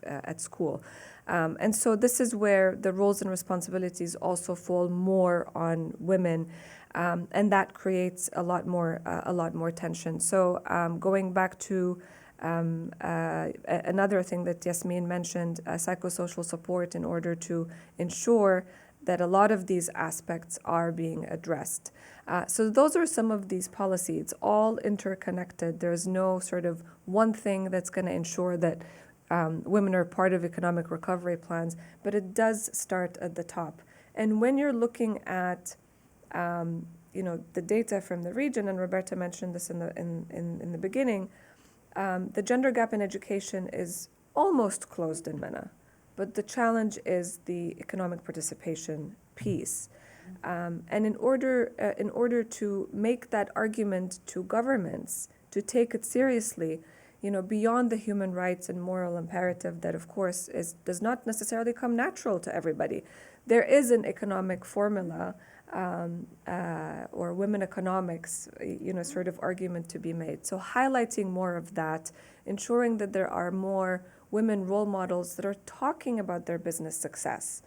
at school. And so this is where the roles and responsibilities also fall more on women, and that creates a lot more tension. So going back to another thing that Yasmin mentioned, psychosocial support, in order to ensure that a lot of these aspects are being addressed. So those are some of these policies. It's all interconnected. There's no sort of one thing that's going to ensure that women are part of economic recovery plans, but it does start at the top. And when you're looking at the data from the region, and Roberta mentioned this in the beginning, the gender gap in education is almost closed in MENA, but the challenge is the economic participation piece. And in order to make that argument to governments to take it seriously, beyond the human rights and moral imperative that, of course, does not necessarily come natural to everybody, there is an economic formula or women economics, sort of argument to be made. So highlighting more of that, ensuring that there are more women role models that are talking about their business success,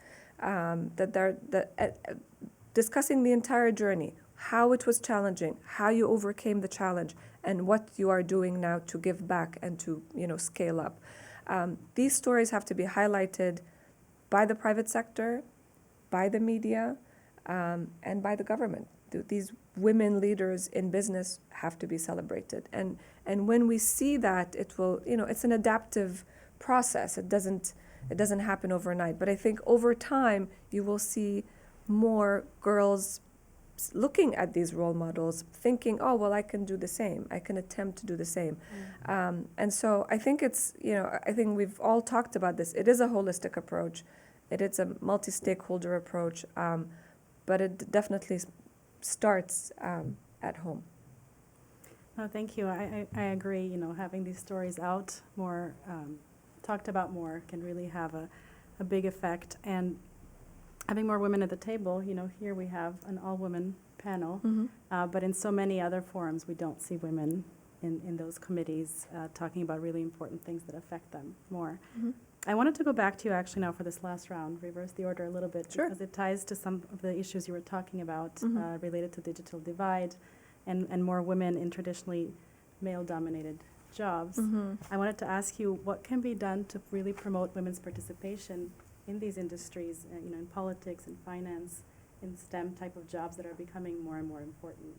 discussing the entire journey, how it was challenging, how you overcame the challenge, and what you are doing now to give back and to scale up. These stories have to be highlighted by the private sector, by the media, and by the government. These women leaders in business have to be celebrated. And when we see that, it will, it's an adaptive process. It doesn't happen overnight. But I think over time, you will see more girls looking at these role models, thinking, oh, well, I can do the same. I can attempt to do the same. And so I think I think we've all talked about this. It is a holistic approach. It is a multi-stakeholder approach, but it definitely starts at home. No, thank you. I agree. Having these stories out more, talked about more, can really have a big effect. And having more women at the table, here we have an all-women panel, but in so many other forums, we don't see women in those committees talking about really important things that affect them more. I wanted to go back to you actually now for this last round, reverse the order a little bit, Sure. because it ties to some of the issues you were talking about related to digital divide and more women in traditionally male-dominated jobs. I wanted to ask you, what can be done to really promote women's participation in these industries, in politics and finance, in STEM type of jobs that are becoming more and more important?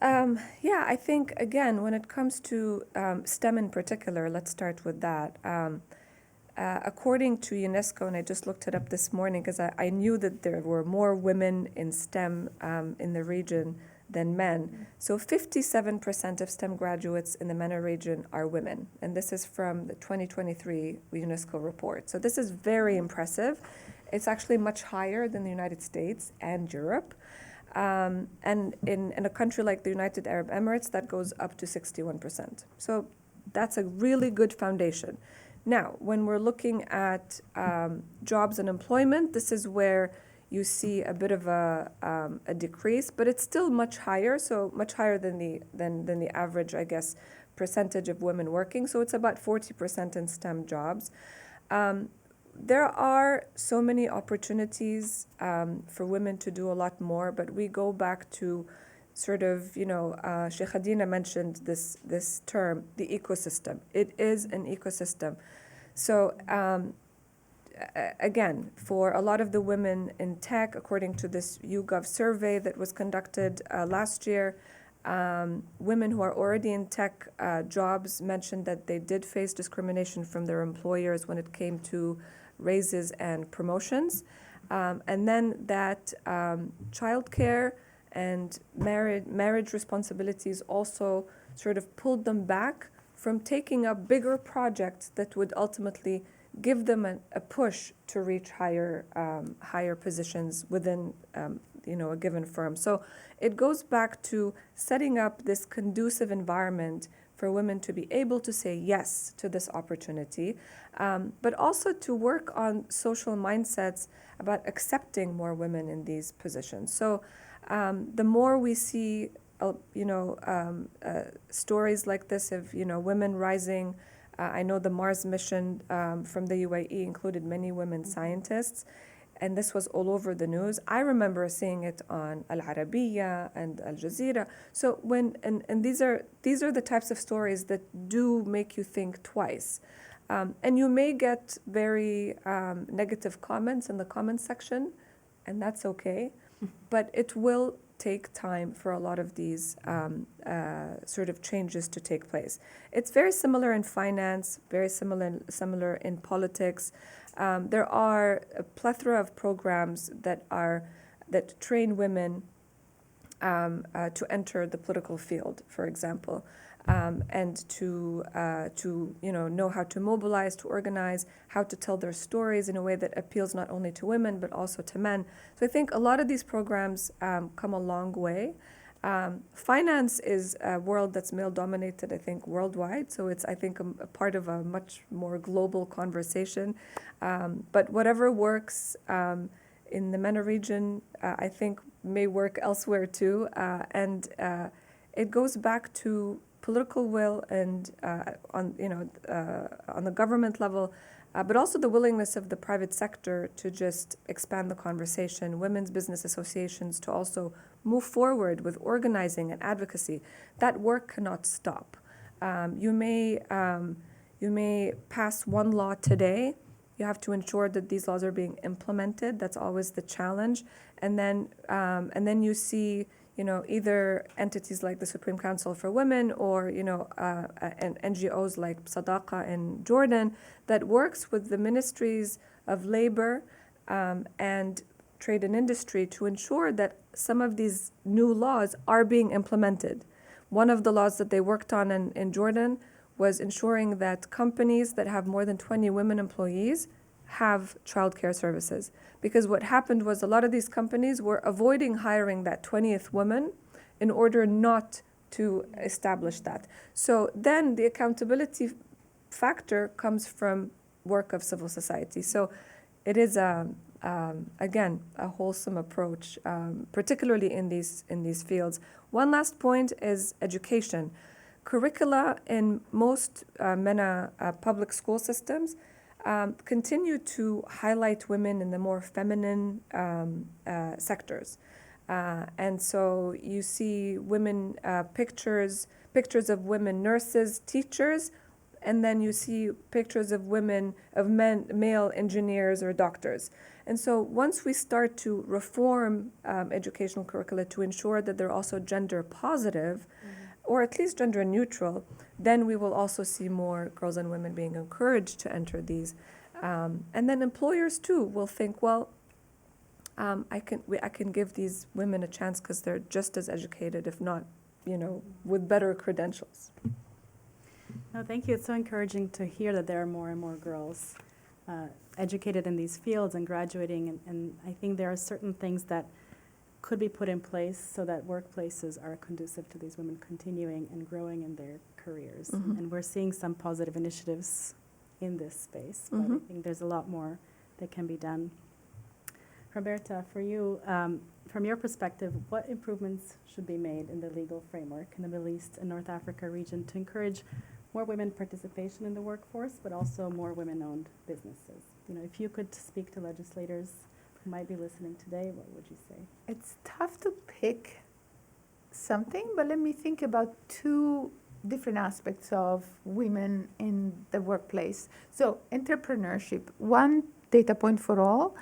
I think, again, when it comes to STEM in particular, let's start with that. According to UNESCO, and I just looked it up this morning because I knew that there were more women in STEM in the region than men. So 57% of STEM graduates in the MENA region are women. And this is from the 2023 UNESCO report. So this is very impressive. It's actually much higher than the United States and Europe. And in a country like the United Arab Emirates, that goes up to 61%. So that's a really good foundation. Now, when we're looking at jobs and employment, this is where you see a bit of a decrease, but it's still much higher, so much higher than the average, I guess, percentage of women working. So it's about 40% in STEM jobs. There are so many opportunities for women to do a lot more, but we go back to sort of, Sheikh Hadina mentioned this term, the ecosystem. It is an ecosystem. So again, for a lot of the women in tech, according to this YouGov survey that was conducted last year, women who are already in tech jobs mentioned that they did face discrimination from their employers when it came to raises and promotions. And then that childcare and marriage responsibilities also sort of pulled them back from taking up bigger projects that would ultimately give them a push to reach higher positions within a given firm. So it goes back to setting up this conducive environment for women to be able to say yes to this opportunity, but also to work on social mindsets about accepting more women in these positions. So the more we see, stories like this of, women rising. I know the Mars mission from the UAE included many women scientists, and this was all over the news. I remember seeing it on Al Arabiya and Al Jazeera. So and these are the types of stories that do make you think twice. And you may get very negative comments in the comment section, and that's okay. But it will take time for a lot of these sort of changes to take place. It's very similar in finance, very similar in politics. There are a plethora of programs that train women to enter the political field, for example, and to know how to mobilize, to organize, how to tell their stories in a way that appeals not only to women but also to men. So I think a lot of these programs come a long way. Finance is a world that's male-dominated, I think, worldwide. So it's, I think, a part of a much more global conversation. But whatever works in the MENA region, I think, may work elsewhere too. And it goes back to political will and on the government level, but also the willingness of the private sector to just expand the conversation, women's business associations to also move forward with organizing and advocacy. That work cannot stop. You may pass one law today. You have to ensure that these laws are being implemented. That's always the challenge. And then you see, either entities like the Supreme Council for Women or, and NGOs like Sadaqa in Jordan that works with the ministries of labor and trade and industry to ensure that some of these new laws are being implemented. One of the laws that they worked on in Jordan was ensuring that companies that have more than 20 women employees have childcare services. Because what happened was a lot of these companies were avoiding hiring that 20th woman in order not to establish that. So then the accountability factor comes from work of civil society. So it is, again, a wholesome approach, particularly in these fields. One last point is education. Curricula in most MENA public school systems continue to highlight women in the more feminine sectors. And so you see women pictures of women nurses, teachers, and then you see pictures of male engineers or doctors. And so once we start to reform educational curricula to ensure that they're also gender positive, or at least gender neutral, then we will also see more girls and women being encouraged to enter these. And then employers too will think, well, I can give these women a chance because they're just as educated, if not, with better credentials. No, thank you. It's so encouraging to hear that there are more and more girls educated in these fields and graduating. And I think there are certain things that could be put in place so that workplaces are conducive to these women continuing and growing in their careers. Mm-hmm. And we're seeing some positive initiatives in this space, but I think there's a lot more that can be done. Roberta, for you, from your perspective, what improvements should be made in the legal framework in the Middle East and North Africa region to encourage more women participation in the workforce, but also more women-owned businesses? If you could speak to legislators who might be listening today, what would you say? It's tough to pick something, but let me think about two different aspects of women in the workplace. So entrepreneurship, one data point for all.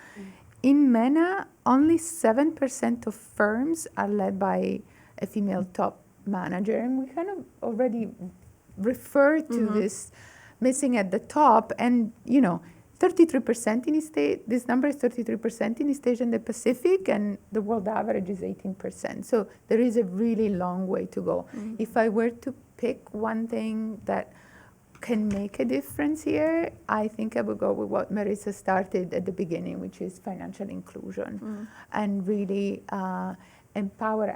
In MENA, only 7% of firms are led by a female top manager, and we kind of already refer to this missing at the top. And 33% in East Asia, this number is 33% in East Asia and the Pacific, and the world average is 18%. So there is a really long way to go. If I were to pick one thing that can make a difference here, I think I would go with what Marissa started at the beginning, which is financial inclusion, and really empower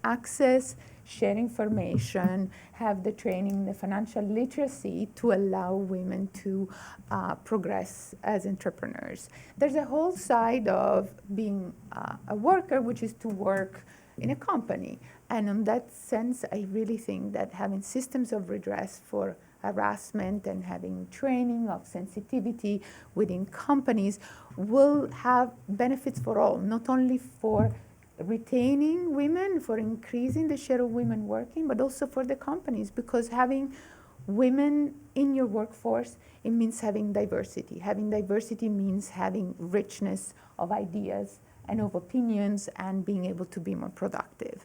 access, share information, have the training, the financial literacy to allow women to progress as entrepreneurs. There's a whole side of being a worker, which is to work in a company. And in that sense, I really think that having systems of redress for harassment and having training of sensitivity within companies will have benefits for all, not only for retaining women, for increasing the share of women working, but also for the companies, because having women in your workforce, it means having diversity. Having diversity means having richness of ideas and of opinions and being able to be more productive.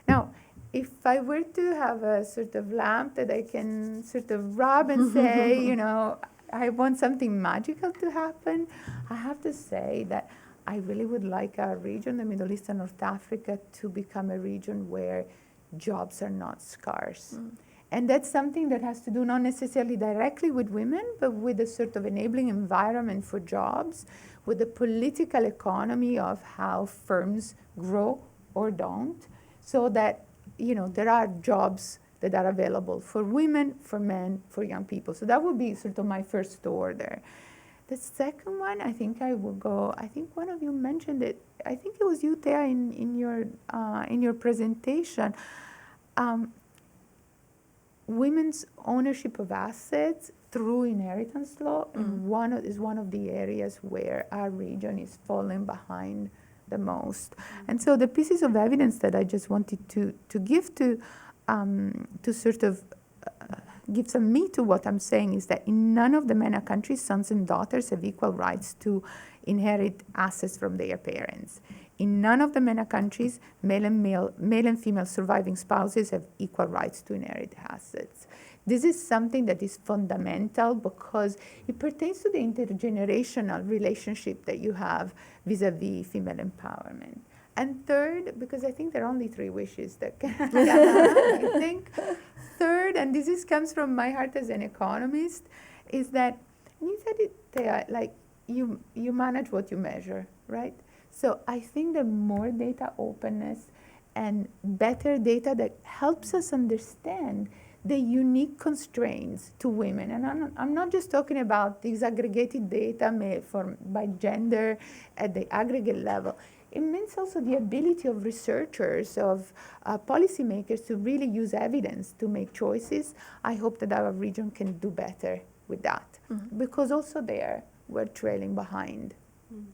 Now, if I were to have a sort of lamp that I can sort of rub and say, I want something magical to happen, I have to say that I really would like our region, the Middle East and North Africa, to become a region where jobs are not scarce. And that's something that has to do not necessarily directly with women, but with a sort of enabling environment for jobs, with the political economy of how firms grow or don't, so that there are jobs that are available for women, for men, for young people. So that would be sort of my first order. The second one, I think I will go. I think one of you mentioned it. I think it was you, Thea, in your presentation. Women's ownership of assets through inheritance law is one of the areas where our region is falling behind the most. And so the pieces of evidence that I just wanted to give to sort of give some meat to what I'm saying is that in none of the MENA countries, sons and daughters have equal rights to inherit assets from their parents. In none of the MENA countries, male and female surviving spouses have equal rights to inherit assets. This is something that is fundamental because it pertains to the intergenerational relationship that you have vis-a-vis female empowerment. And third, because I think there are only 3 wishes that can I think. Third, and this comes from my heart as an economist, is that you said it, Thea, like you manage what you measure, right? So I think the more data openness and better data that helps us understand the unique constraints to women. And I'm not just talking about disaggregated data by gender at the aggregate level. It means also the ability of researchers, of policymakers to really use evidence to make choices. I hope that our region can do better with that, because also there we're trailing behind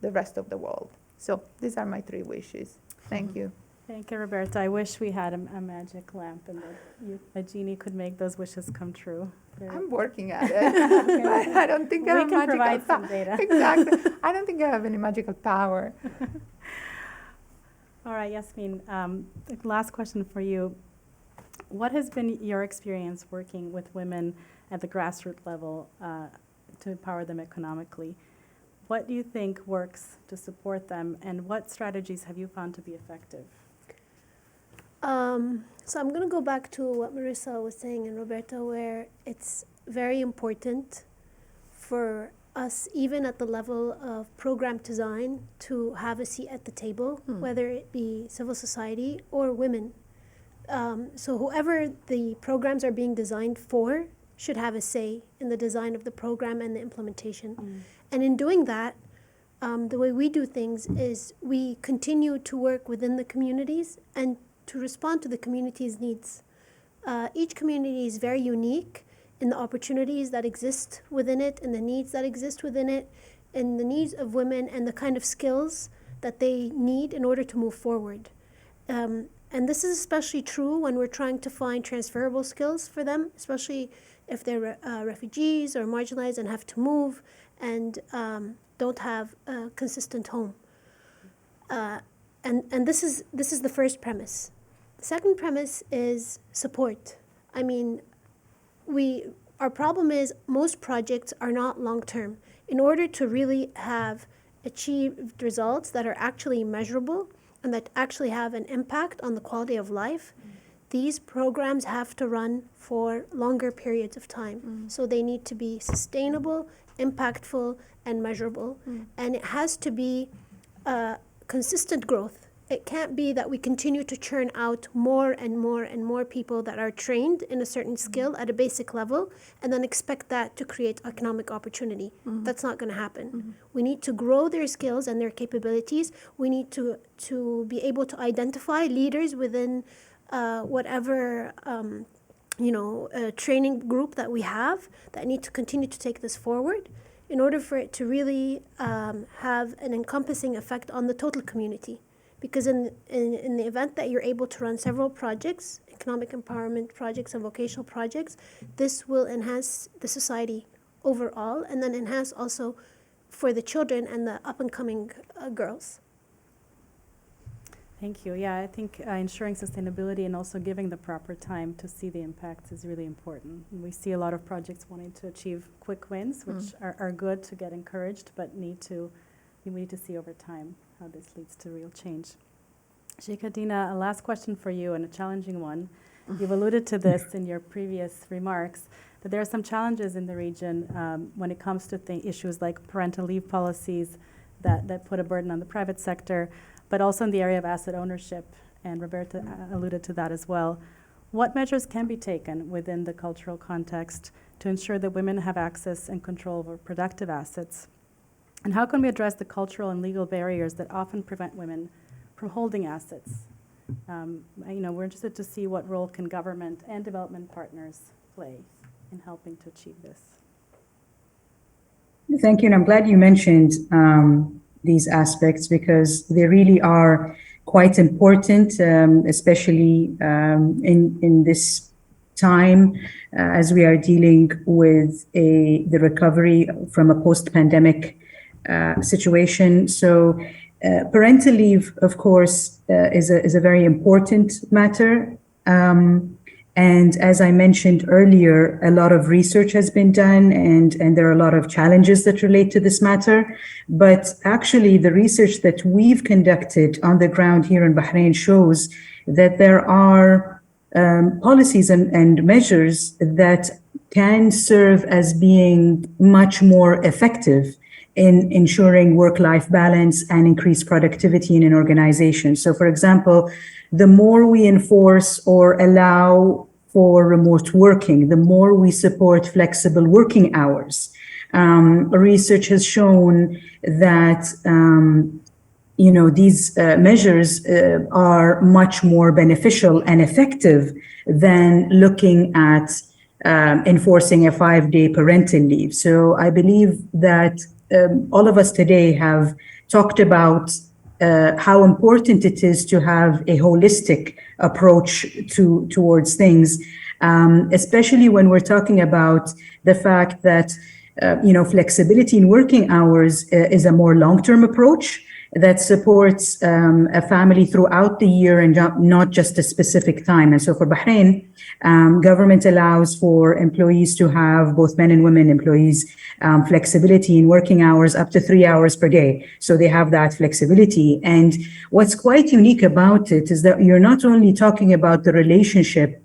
the rest of the world. So these are my 3 wishes. Thank you. Thank you, Roberta. I wish we had a magic lamp and that a genie could make those wishes come true. I'm working at it. But I don't think I have magical provide some data. Exactly. I don't think I have any magical power. All right, Yasmin, last question for you. What has been your experience working with women at the grassroots level to empower them economically? What do you think works to support them, and what strategies have you found to be effective? So I'm going to go back to what Marissa was saying and Roberta, where it's very important for us, even at the level of program design, to have a seat at the table, whether it be civil society or women. So whoever the programs are being designed for should have a say in the design of the program and the implementation. And in doing that, the way we do things is we continue to work within the communities and to respond to the community's needs. Each community is very unique in the opportunities that exist within it and the needs that exist within it and the needs of women and the kind of skills that they need in order to move forward. And this is especially true when we're trying to find transferable skills for them, especially if they're refugees or marginalized and have to move and don't have a consistent home. And this is the first premise. The second premise is support. I mean, our problem is most projects are not long-term. In order to really have achieved results that are actually measurable and that actually have an impact on the quality of life, these programs have to run for longer periods of time. So they need to be sustainable, impactful, and measurable. And it has to be consistent growth. It can't be that we continue to churn out more and more and more people that are trained in a certain skill at a basic level and then expect that to create economic opportunity. That's not going to happen. We need to grow their skills and their capabilities. We need to be able to identify leaders within whatever training group that we have that need to continue to take this forward in order for it to really have an encompassing effect on the total community. Because in the event that you're able to run several projects, economic empowerment projects and vocational projects, this will enhance the society overall and then enhance also for the children and the up-and-coming girls. Thank you. Yeah, I think ensuring sustainability and also giving the proper time to see the impacts is really important. And we see a lot of projects wanting to achieve quick wins, which are good to get encouraged, but we need to see over time how this leads to real change. Sheikh Adina, a last question for you and a challenging one. You've alluded to this in your previous remarks, that there are some challenges in the region when it comes to issues like parental leave policies that put a burden on the private sector, but also in the area of asset ownership, and Roberta alluded to that as well. What measures can be taken within the cultural context to ensure that women have access and control over productive assets? And how can we address the cultural and legal barriers that often prevent women from holding assets? We're interested to see what role can government and development partners play in helping to achieve this. Thank you, and I'm glad you mentioned these aspects because they really are quite important, especially in this time as we are dealing with the recovery from a post-pandemic situation. So parental leave, of course, is a very important matter. And as I mentioned earlier, a lot of research has been done and there are a lot of challenges that relate to this matter. But actually, the research that we've conducted on the ground here in Bahrain shows that there are policies and measures that can serve as being much more effective in ensuring work-life balance and increased productivity in an organization. So, for example, the more we enforce or allow for remote working, the more we support flexible working hours. Research has shown that these measures are much more beneficial and effective than looking at enforcing a 5-day parental leave. So I believe that all of us today have talked about how important it is to have a holistic approach towards things, especially when we're talking about the fact that flexibility in working hours is a more long-term approach that supports a family throughout the year and not just a specific time. And so for Bahrain, government allows for employees to have, both men and women employees, flexibility in working hours up to 3 hours per day. So they have that flexibility. And what's quite unique about it is that you're not only talking about the relationship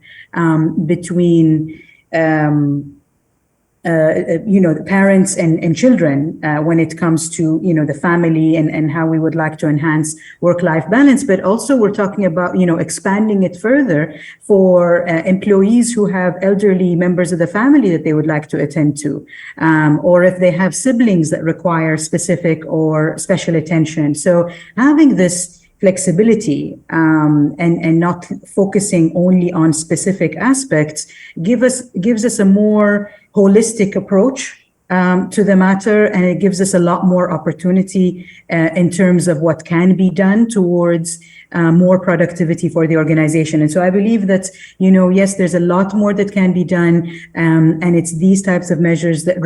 between the parents and children when it comes to, the family and how we would like to enhance work-life balance. But also we're talking about, expanding it further for employees who have elderly members of the family that they would like to attend to, or if they have siblings that require specific or special attention. So having this flexibility and not focusing only on specific aspects gives us a more holistic approach to the matter, and it gives us a lot more opportunity in terms of what can be done towards more productivity for the organization. And so I believe that, yes, there's a lot more that can be done, and it's these types of measures that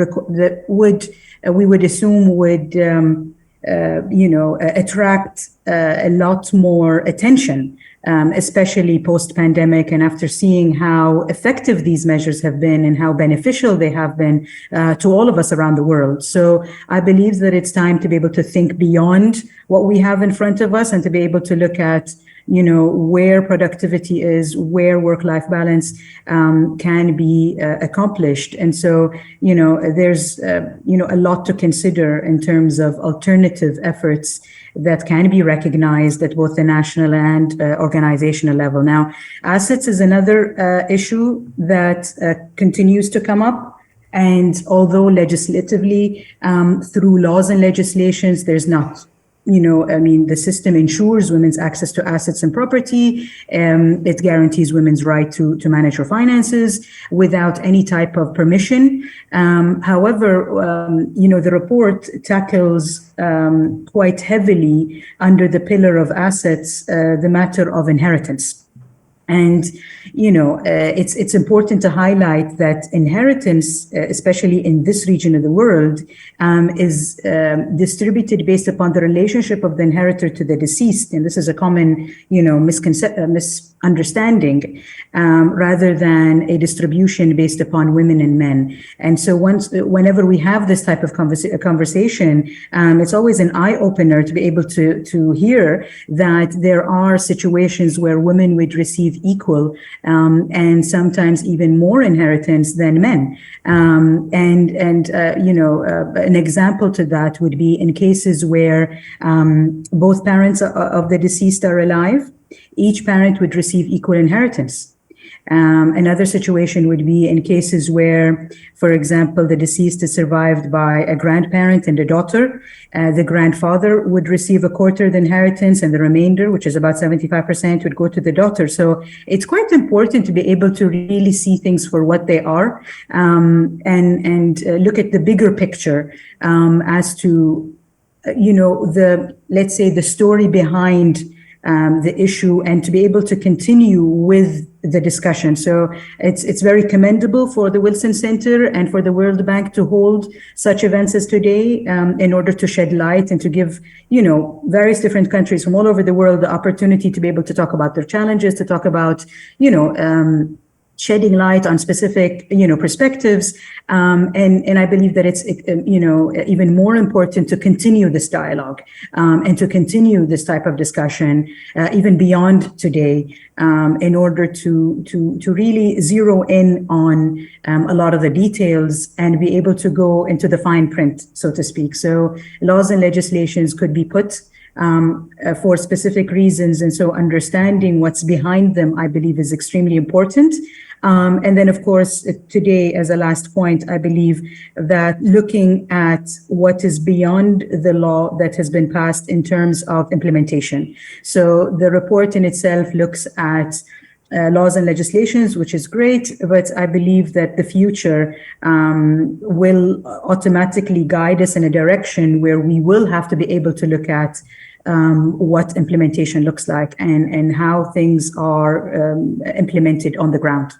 we would assume would attract a lot more attention, especially post-pandemic, and after seeing how effective these measures have been and how beneficial they have been to all of us around the world. So I believe that it's time to be able to think beyond what we have in front of us and to be able to look at where productivity is, where work-life balance can be accomplished. And so, there's, a lot to consider in terms of alternative efforts that can be recognized at both the national and organizational level. Now, assets is another issue that continues to come up. And although legislatively, through laws and legislations, there's not the system ensures women's access to assets and property. It guarantees women's right to manage her finances without any type of permission. However, the report tackles quite heavily under the pillar of assets the matter of inheritance. And, it's important to highlight that inheritance, especially in this region of the world, is distributed based upon the relationship of the inheritor to the deceased. And this is a common, misunderstanding, rather than a distribution based upon women and men. And so whenever we have this type of conversation, it's always an eye-opener to be able to hear that there are situations where women would receive equal and sometimes even more inheritance than men. An example to that would be in cases where both parents of the deceased are alive, each parent would receive equal inheritance. Another situation would be in cases where, for example, the deceased is survived by a grandparent and a daughter. The grandfather would receive a quarter of the inheritance, and the remainder, which is about 75%, would go to the daughter. So it's quite important to be able to really see things for what they are, and look at the bigger picture as to, let's say, the story behind the issue, and to be able to continue with the discussion. So it's very commendable for the Wilson Center and for the World Bank to hold such events as today, in order to shed light and to give, various different countries from all over the world the opportunity to be able to talk about their challenges, to talk about, shedding light on specific, perspectives. And I believe that it's, even more important to continue this dialogue, and to continue this type of discussion, even beyond today, in order to really zero in on a lot of the details and be able to go into the fine print, so to speak. So laws and legislations could be put for specific reasons. And so understanding what's behind them, I believe, is extremely important. And then, of course, today, as a last point, I believe that looking at what is beyond the law that has been passed in terms of implementation. So the report in itself looks at laws and legislations, which is great, but I believe that the future will automatically guide us in a direction where we will have to be able to look at what implementation looks like and how things are implemented on the ground.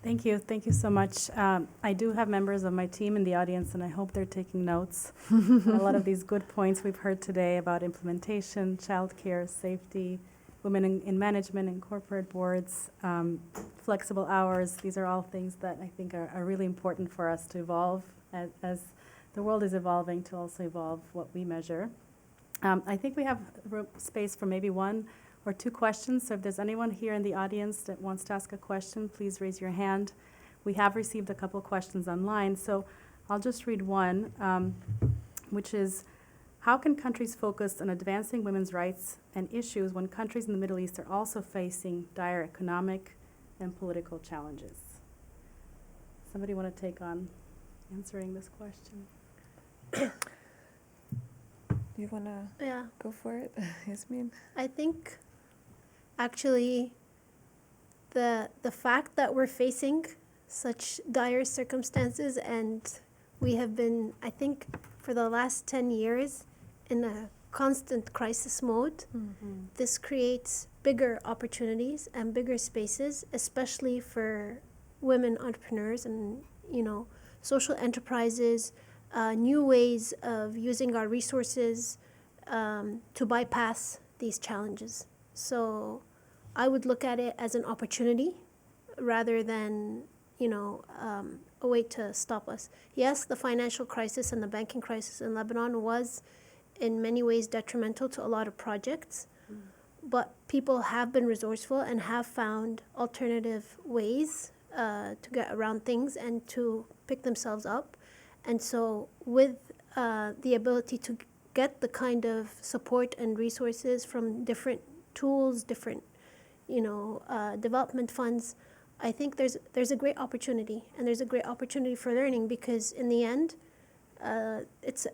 Thank you. Thank you so much. I do have members of my team in the audience, and I hope they're taking notes. A lot of these good points we've heard today about implementation, childcare, safety, women in management and corporate boards, flexible hours. These are all things that I think are really important for us to evolve as the world is evolving, to also evolve what we measure. I think we have space for maybe one or two questions. So if there's anyone here in the audience that wants to ask a question, please raise your hand. We have received a couple of questions online, so I'll just read one, which is, how can countries focus on advancing women's rights and issues when countries in the Middle East are also facing dire economic and political challenges? Somebody want to take on answering this question? Do you want to go for it, Yasmin? I think actually the fact that we're facing such dire circumstances, and we have been, I think, for the last 10 years in a constant crisis mode. This creates bigger opportunities and bigger spaces, especially for women entrepreneurs and, social enterprises, new ways of using our resources to bypass these challenges. So I would look at it as an opportunity rather than, a way to stop us. Yes, the financial crisis and the banking crisis in Lebanon was in many ways detrimental to a lot of projects, but people have been resourceful and have found alternative ways to get around things and to pick themselves up. And so with the ability to get the kind of support and resources from different tools, different, development funds, I think there's a great opportunity, and there's a great opportunity for learning, because in the end, it's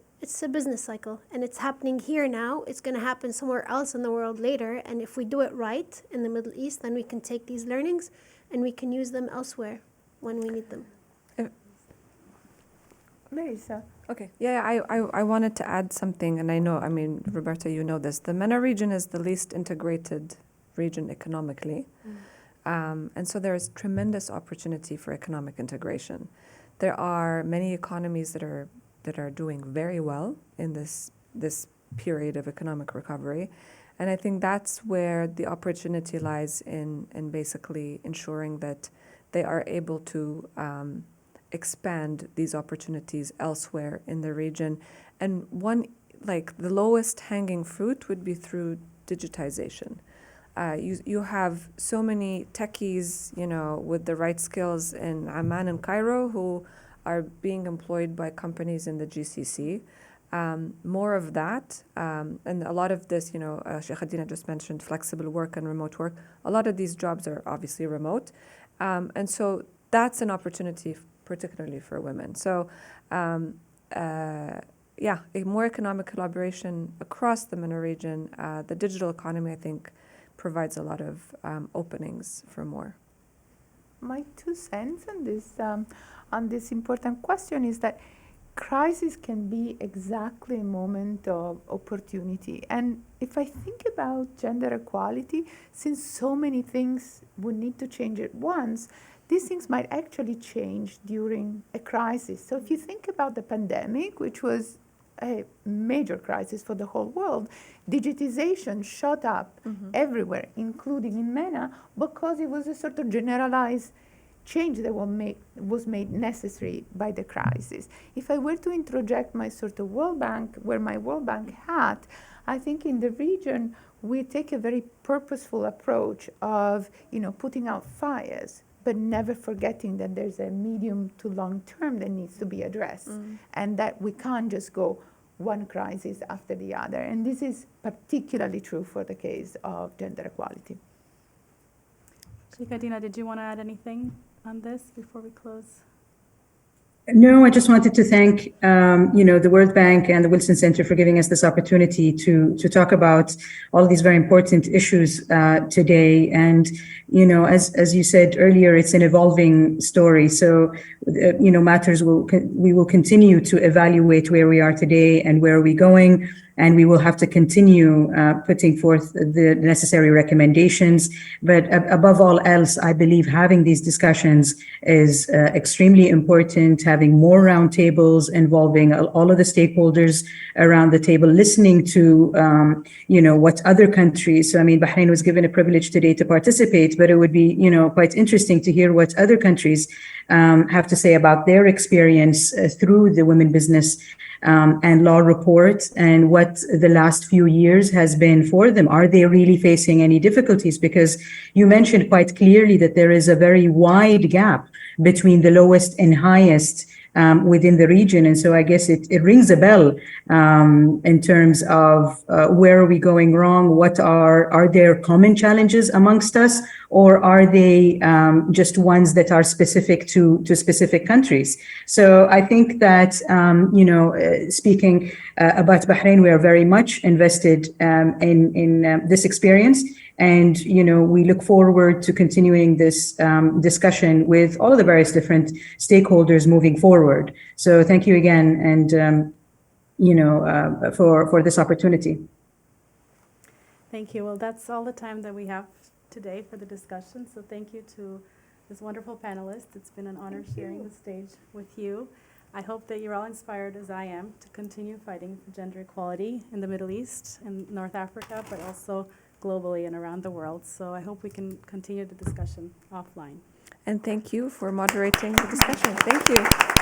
a business cycle, and it's happening here now. It's going to happen somewhere else in the world later, and if we do it right in the Middle East, then we can take these learnings and we can use them elsewhere when we need them. Melissa. Okay. Yeah, I wanted to add something, and I know, Roberta, you know this. The MENA region is the least integrated region economically. And so there is tremendous opportunity for economic integration. There are many economies that are doing very well in this period of economic recovery. And I think that's where the opportunity lies in basically ensuring that they are able to expand these opportunities elsewhere in the region. And the lowest hanging fruit would be through digitization. You have so many techies, with the right skills in Amman and Cairo who are being employed by companies in the GCC. More of that, and a lot of this, Sheikh Adina just mentioned flexible work and remote work. A lot of these jobs are obviously remote. And so that's an opportunity, particularly for women. So, a more economic collaboration across the MENA region. The digital economy, I think, provides a lot of openings for more. My 2 cents on this important question is that crisis can be exactly a moment of opportunity. And if I think about gender equality, since so many things would need to change at once, these things might actually change during a crisis. So if you think about the pandemic, which was a major crisis for the whole world, digitization shot up everywhere, including in MENA, because it was a sort of generalized change that was made necessary by the crisis. If I were to interject my sort of World Bank, wear my World Bank hat, I think in the region we take a very purposeful approach of, putting out fires, but never forgetting that there's a medium to long term that needs to be addressed, and that we can't just go one crisis after the other. And this is particularly true for the case of gender equality. Sheikh Adina, did you want to add anything on this before we close? No, I just wanted to thank, the World Bank and the Wilson Center for giving us this opportunity to talk about all these very important issues today. And, as you said earlier, it's an evolving story. So, we will continue to evaluate where we are today and where are we going. And we will have to continue putting forth the necessary recommendations. But above all else, I believe having these discussions is extremely important, having more roundtables involving all of the stakeholders around the table, listening to, what other countries, so Bahrain was given a privilege today to participate, but it would be, quite interesting to hear what other countries have to say about their experience through the Women Business and Law report, and what the last few years has been for them. Are they really facing any difficulties? Because you mentioned quite clearly that there is a very wide gap between the lowest and highest within the region. And so I guess it rings a bell in terms of where are we going wrong? What are there common challenges amongst us? Or are they just ones that are specific to specific countries? So I think that, speaking about Bahrain, we are very much invested in this experience. And, we look forward to continuing this discussion with all of the various different stakeholders moving forward. So thank you again, and, for this opportunity. Thank you. Well, that's all the time that we have today for the discussion. So thank you to this wonderful panelist. It's been an honor sharing the stage with you. I hope that you're all inspired, as I am, to continue fighting for gender equality in the Middle East and North Africa, but also globally and around the world. So I hope we can continue the discussion offline. And thank you for moderating the discussion. Thank you.